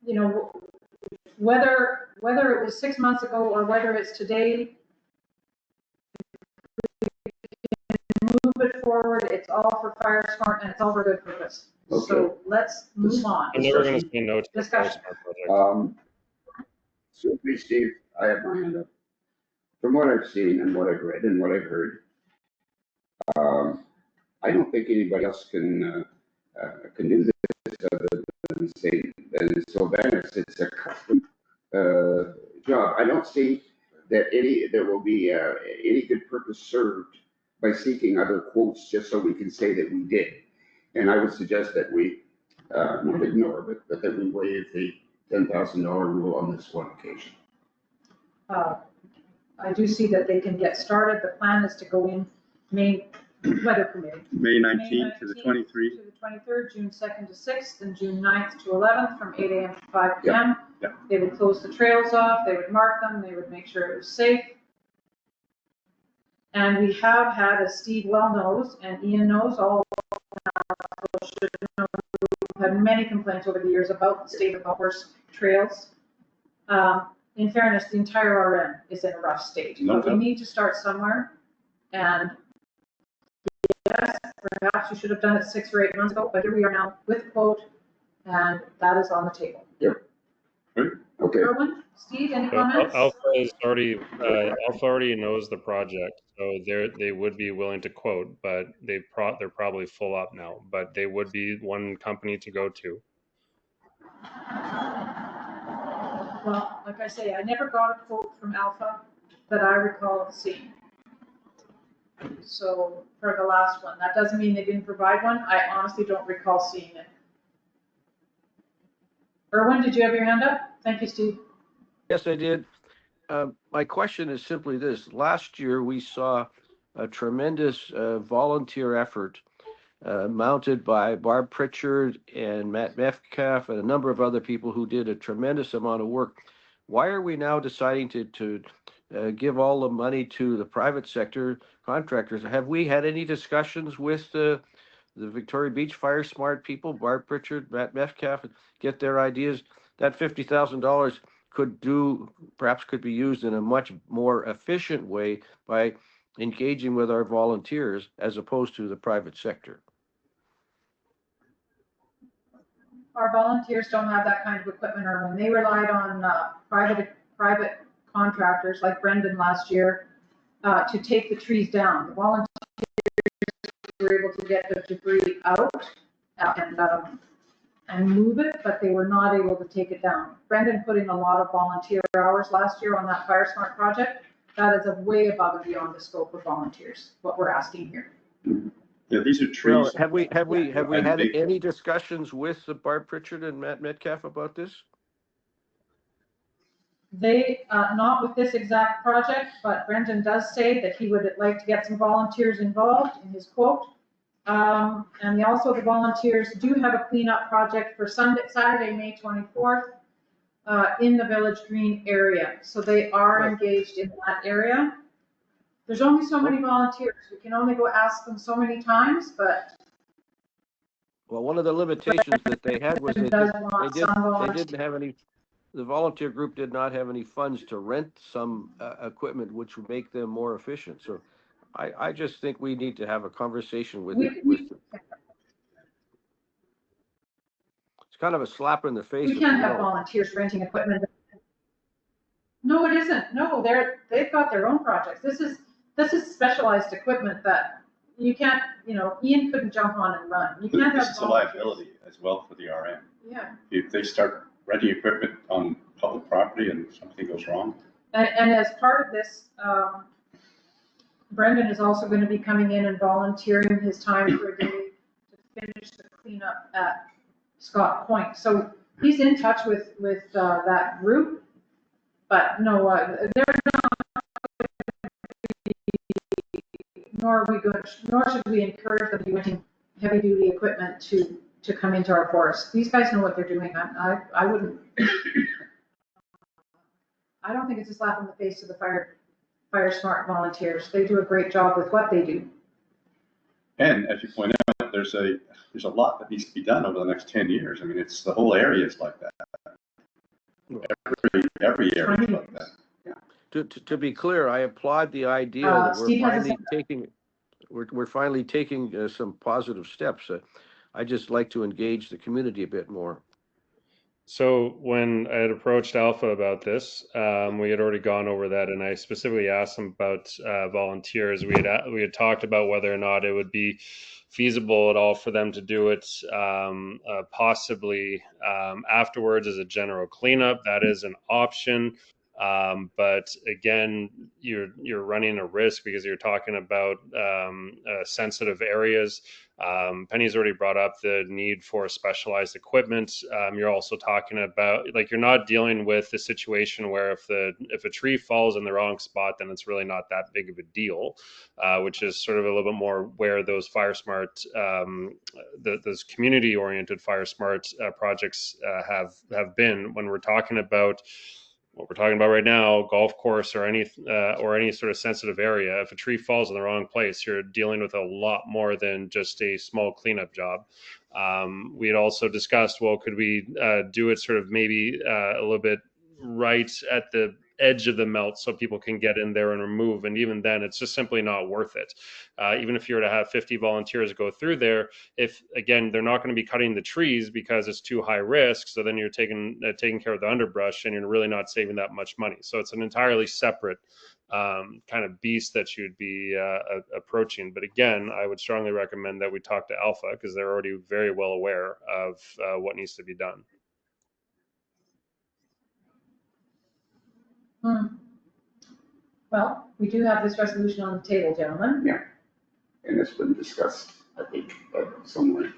You know, whether it was 6 months ago or whether it's today, move it forward. It's all for Fire Smart and it's all for good purpose. Okay. So let's move on. I'm never going to say no to the Fire Discussion. Smart project. So please, Steve, I have my hand up. From what I've seen and what I've read and what I've heard, I don't think anybody else can do this other than say, than Sylvanas. It's a custom job. I don't see that there will be any good purpose served by seeking other quotes, just so we can say that we did. And I would suggest that we, not ignore, but that we waive the $10,000 rule on this one occasion. I do see that they can get started. The plan is to go in May, weather permitting. May 19th to the 23rd. To the 23rd, June 2nd to 6th, and June 9th to 11th, from 8 a.m. to 5 p.m. Yeah. They would close the trails off, they would mark them, they would make sure it was safe. And we have had, as Steve well knows, and Ian knows, all should know, we've had many complaints over the years about the state of our horse trails. In fairness, the entire RM is in a rough state. No But we doubt. need to start somewhere, and yes, perhaps we should have done it 6 or 8 months ago, but here we are now with a quote, and that is on the table. Okay. Erwin, Steve, any So comments? Alpha already knows the project, so they would be willing to quote, but they're probably full up now, but they would be one company to go to. Well, like I say, I never got a quote from Alpha that I recall seeing. So for the last one, that doesn't mean they didn't provide one. I honestly don't recall seeing it. Erwin, did you have your hand up? Thank you, Steve. Yes, I did. My question is simply this. Last year, we saw a tremendous volunteer effort mounted by Barb Pritchard and Matt Metcalf and a number of other people who did a tremendous amount of work. Why are we now deciding to give all the money to the private sector contractors? Have we had any discussions with the Victoria Beach Fire Smart people, Barb Pritchard, Matt Metcalf, and get their ideas? That $50,000 perhaps could be used in a much more efficient way by engaging with our volunteers as opposed to the private sector. Our volunteers don't have that kind of equipment, Erwin. They relied on private contractors like Brendan last year to take the trees down. The volunteers were able to get the debris out and move it, but they were not able to take it down. Brendan put in a lot of volunteer hours last year on that Fire Smart project. That is way above and beyond the scope of volunteers, what we're asking here. Yeah, these are trees. Well, have we had big. any discussions with Barb Pritchard and Matt Metcalf about this? They, not with this exact project, but Brendan does say that he would like to get some volunteers involved in his quote. And also the volunteers do have a cleanup project for Saturday, May 24th, in the Village Green area. So they are engaged in that area. There's only so many volunteers. We can only go ask them so many times, but. Well, one of the limitations that they had was they didn't have any, the volunteer group did not have any funds to rent some equipment which would make them more efficient. So I just think we need to have a conversation with them. It's kind of a slap in the face. We can't have volunteers renting equipment. No, it isn't. No, they've got their own projects. This is specialized equipment that you can't, Ian couldn't jump on and run. You can't have. This is a liability as well for the RM. Yeah. If they start renting equipment on public property and something goes wrong. And as part of this, Brendan is also going to be coming in and volunteering his time for a day to finish the cleanup at Scott Point. So he's in touch with that group, but no, they're not. Nor should we encourage them to be renting heavy duty equipment to come into our forest. These guys know what they're doing. I wouldn't. I don't think it's a slap in the face to the Fire Smart volunteers. They do a great job with what they do. And as you point out, there's a lot that needs to be done over the next 10 years. I mean, it's the whole area is like that. Every area is like that. To be clear, I applaud the idea that we're finally taking some positive steps. I just like to engage the community a bit more. So when I had approached Alpha about this, we had already gone over that, and I specifically asked them about volunteers. We had talked about whether or not it would be feasible at all for them to do it, possibly afterwards as a general cleanup. That is an option. But again, you're running a risk because you're talking about sensitive areas. Penny's already brought up the need for specialized equipment. You're also talking about, like, you're not dealing with the situation where if a tree falls in the wrong spot, then it's really not that big of a deal, which is sort of a little bit more where those Fire Smart, those community-oriented Fire Smart projects have been. When we're talking about what we're talking about right now, golf course or any sort of sensitive area, if a tree falls in the wrong place, you're dealing with a lot more than just a small cleanup job. We had also discussed, well, could we do it sort of maybe a little bit right at the edge of the melt so people can get in there and remove, and even then it's just simply not worth it. Even if you were to have 50 volunteers go through there, if again they're not going to be cutting the trees because it's too high risk, so then you're taking care of the underbrush and you're really not saving that much money. So it's an entirely separate kind of beast that you'd be approaching. But again, I would strongly recommend that we talk to Alpha, because they're already very well aware of what needs to be done. Well, we do have this resolution on the table, gentlemen. Yeah, and it's been discussed, I think, somewhere.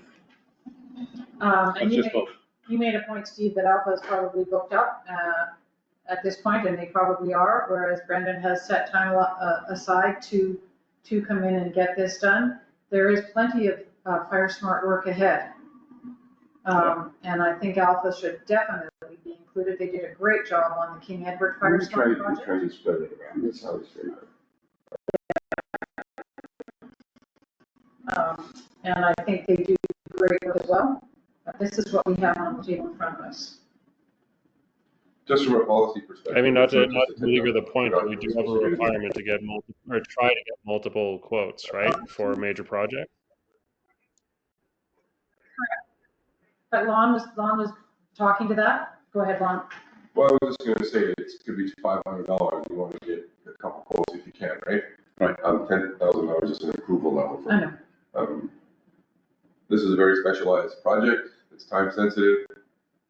And Let's just vote. you made a point, Steve, that Alpha is probably booked up at this point, and they probably are, whereas Brendan has set time aside to come in and get this done. There is plenty of Fire Smart work ahead. And I think Alpha should definitely be included. They did a great job on the King Edward Fire Smart project. We try to spread it around. That's how it's been. And I think they do great work as well. But this is what we have on the table in front of us. Just from a policy perspective. I mean, not to belabor the point, but we do have a requirement to get try to get multiple quotes, right, for a major project. But Lon was talking to that. Go ahead, Lon. Well, I was just gonna say, it could be $500, you want to get a couple quotes if you can, right? Right. $10,000 is an approval level for. I know. This is a very specialized project, it's time sensitive.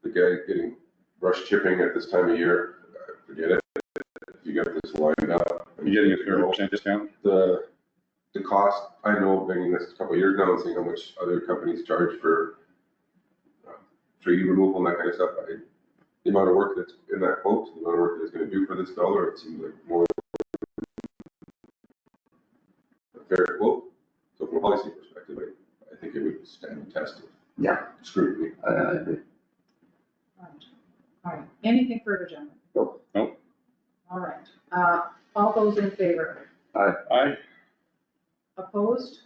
The guy getting brush chipping at this time of year, forget it. If you get this lined up. You're getting a 30% discount? The cost, I know, being this a couple of years now and seeing how much other companies charge for tree removal and that kind of stuff. The amount of work that's in that quote, the amount of work that it's going to do for this dollar, it seems like more a fair quote. So from a policy perspective, I think it would stand the test of scrutiny. I agree. All right. Anything further, gentlemen? Nope. Nope. All right. All those in favor? Aye. Opposed?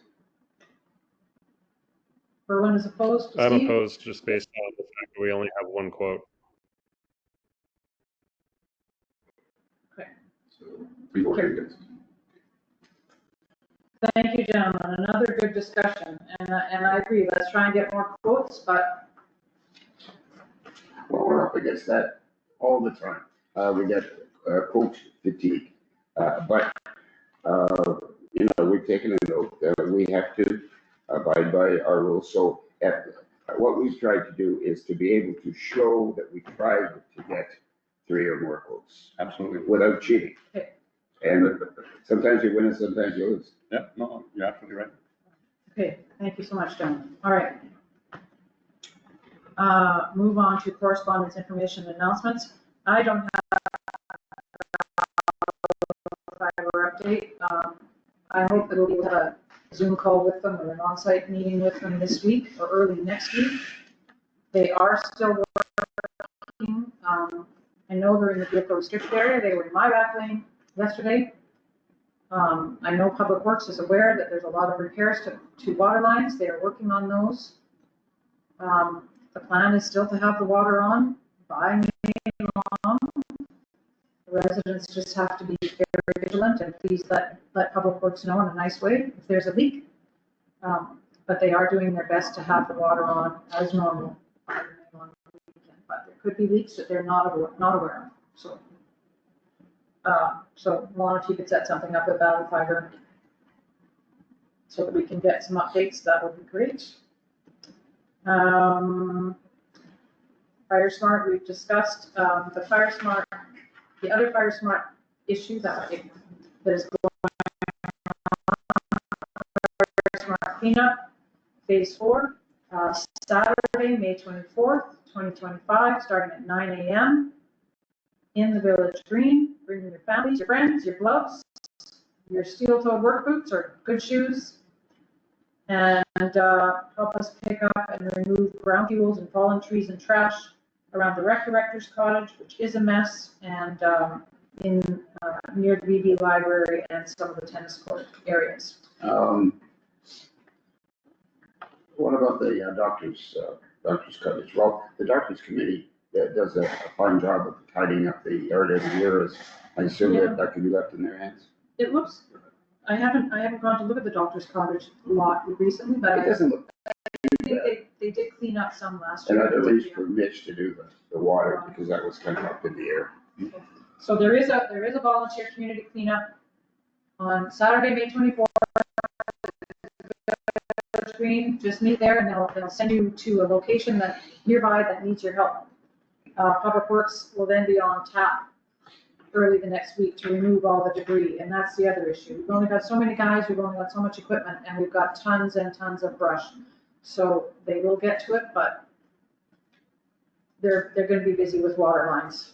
Berwin is opposed. I'm Steve? opposed just based on the fact that we only have one quote. Okay. So 3 votes against. Thank you, gentlemen. Another good discussion. And I agree. Let's try and get more quotes, but Well, we're up against that all the time. We get coach fatigue. But we've taken a note that we have to abide by our rules. So what we've tried to do is to be able to show that we tried to get 3 or more quotes. Absolutely. Without cheating. Okay. And sometimes you win and sometimes you lose. Yeah, no, you're absolutely right. okay. Thank you so much, gentlemen. All right. Move on to correspondence, information, and announcements. I don't have a fiber update. I hope that we'll be able to have a Zoom call with them or an on-site meeting with them this week or early next week. They are still working. I know they're in the vehicle restricted area. They were in my back lane yesterday. I know Public Works is aware that there's a lot of repairs to water lines. They are working on those. The plan is still to have the water on by May long. The residents just have to be very vigilant and please let Public Works know in a nice way if there's a leak. But they are doing their best to have the water on as normal by May long weekend. But there could be leaks that they're not aware of. So Lon, if you could set something up with Valley Fiber so that we can get some updates, that would be great. Fire Smart, we've discussed. The Fire Smart the other Fire Smart issue that is Fire Smart cleanup, phase 4, Saturday, May 24th, 2025, starting at 9 a.m. in the Village Green. Bring your families, your friends, your gloves, your steel-toed work boots or good shoes, and help us pick up and remove ground fuels and fallen trees and trash around the rec director's cottage, which is a mess, and near the BB library and some of the tennis court areas. What about the doctor's cottage? Well, the doctor's committee does a fine job of tidying up the yard every year. I assume that can be left in their hands. It looks, I haven't gone to look at the doctor's cottage a lot recently, but It doesn't look. I think they did clean up some last year. And I'd arrange for Mitch to do the water, because that was kind of up in the air. So there is a volunteer community cleanup on Saturday, May 24th. Green, just meet there and they'll send you to a location that nearby that needs your help. Public Works will then be on tap early the next week to remove all the debris, and that's the other issue. We've only got so many guys, we've only got so much equipment, and we've got tons and tons of brush. So they will get to it, but they're going to be busy with water lines.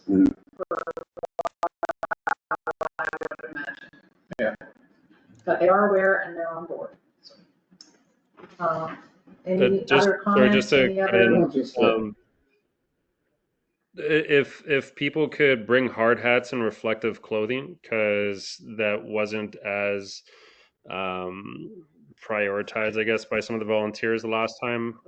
Yeah. But they are aware and they're on board. So, any other comments? If people could bring hard hats and reflective clothing, because that wasn't as prioritized, I guess, by some of the volunteers the last time.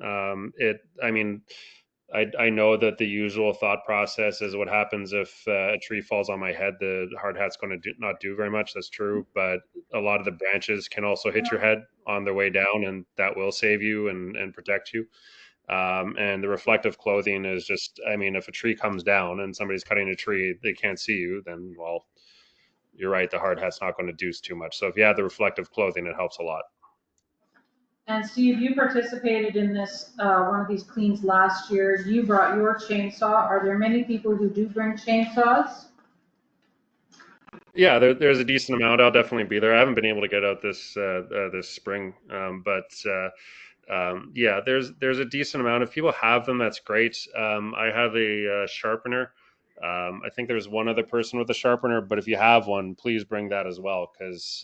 I know that the usual thought process is what happens if a tree falls on my head, the hard hat's going to not do very much. That's true. But a lot of the branches can also hit your head on their way down, and that will save you and protect you. And the reflective clothing is just, if a tree comes down and somebody's cutting a tree, they can't see you, then, well, you're right, the hard hat's not going to do too much. So if you have the reflective clothing, it helps a lot. And Steve, you participated in this, one of these cleans last year. You brought your chainsaw. Are there many people who do bring chainsaws? Yeah, there's a decent amount. I'll definitely be there. I haven't been able to get out this spring, but there's a decent amount. If people have them, that's great. I have a sharpener. I think there's one other person with a sharpener, but if you have one, please bring that as well, because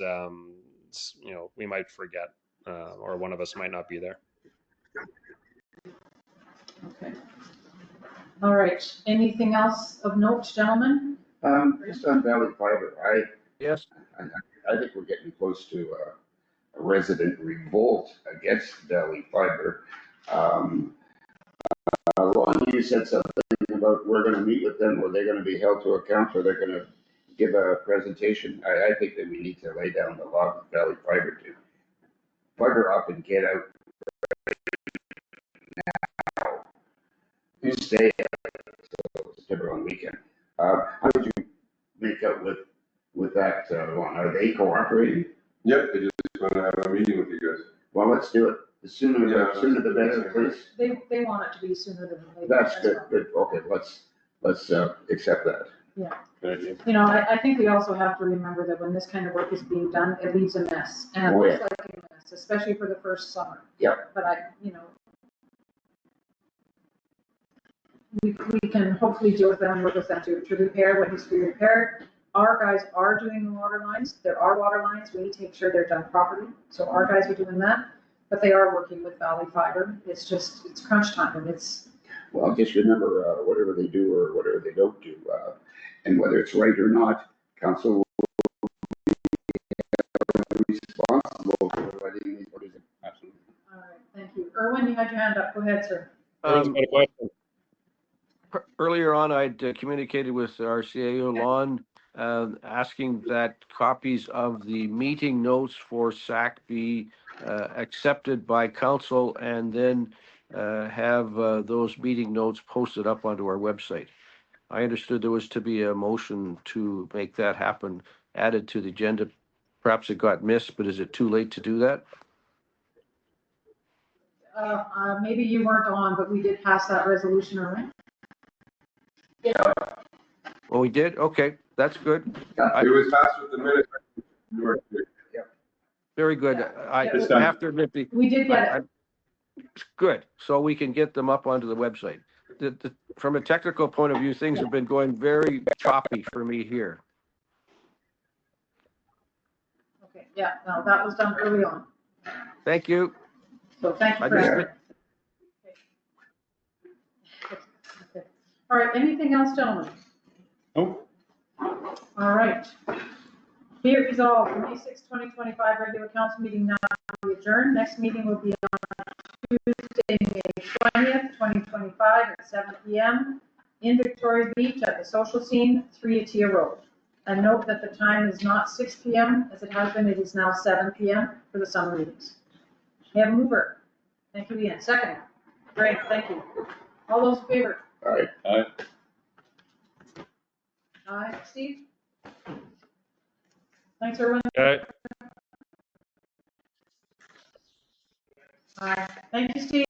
we might forget, or one of us might not be there. Okay. All right. Anything else of note, gentlemen? Just on Valley Fiber, Yes. I think we're getting close to a resident revolt against Valley Fiber. Ron, you said something about we're going to meet with them, or they're going to be held to account, or they're going to give a presentation. I think that we need to lay down the law with Valley Fiber to fiber up and get out now. You stay until September on weekend. How did you make out with that, Ron? Are they cooperating? Yep, they just want to have a meeting with you guys. Well, let's do it. The sooner the better, please. They want it to be sooner than later. That's good. Good. Okay, let's accept that. Yeah. Good idea. I think we also have to remember that when this kind of work is being done, it leaves a mess, and it looks like a mess, especially for the first summer. Yeah. But we can hopefully deal with them, work with them to repair what needs to be repaired. Our guys are doing the water lines. There are water lines. We need to make sure they're done properly. So our guys are doing that, but they are working with Valley Fiber. It's crunch time, and it's. Well, just remember, whatever they do or whatever they don't do, and whether it's right or not, council will be responsible for letting anybody. Absolutely. All right, thank you. Erwin, you had your hand up. Go ahead, sir. Earlier on, I'd communicated with our CAO, Lon, asking that copies of the meeting notes for SAC be accepted by council, and then have those meeting notes posted up onto our website. I understood there was to be a motion to make that happen, added to the agenda. Perhaps it got missed, but is it too late to do that? Maybe you weren't on, but we did pass that resolution, all right? Oh, we did? Okay. That's good. It was passed with the minute. You were here. Very good. I It's I have to admit, We did get it. it's good, so we can get them up onto the website. From a technical point of view, things have been going very choppy for me here. Okay, yeah, no, that was done early on. Thank you. So thank you I for just- that. Okay. All right, anything else, gentlemen? Nope. All right. Be it resolved, the May 6, 2025 regular council meeting now adjourned. Next meeting will be on Tuesday, May 20th, 2025 at 7 p.m. in Victoria Beach at the Social Scene, 3 Atia Road. And note that the time is not 6 p.m. as it has been, it is now 7 p.m. for the summer meetings. May I have a mover? Thank you, Ian. Second. Great, thank you. All those in favor? All right. Aye. Steve? Thanks, everyone. Okay.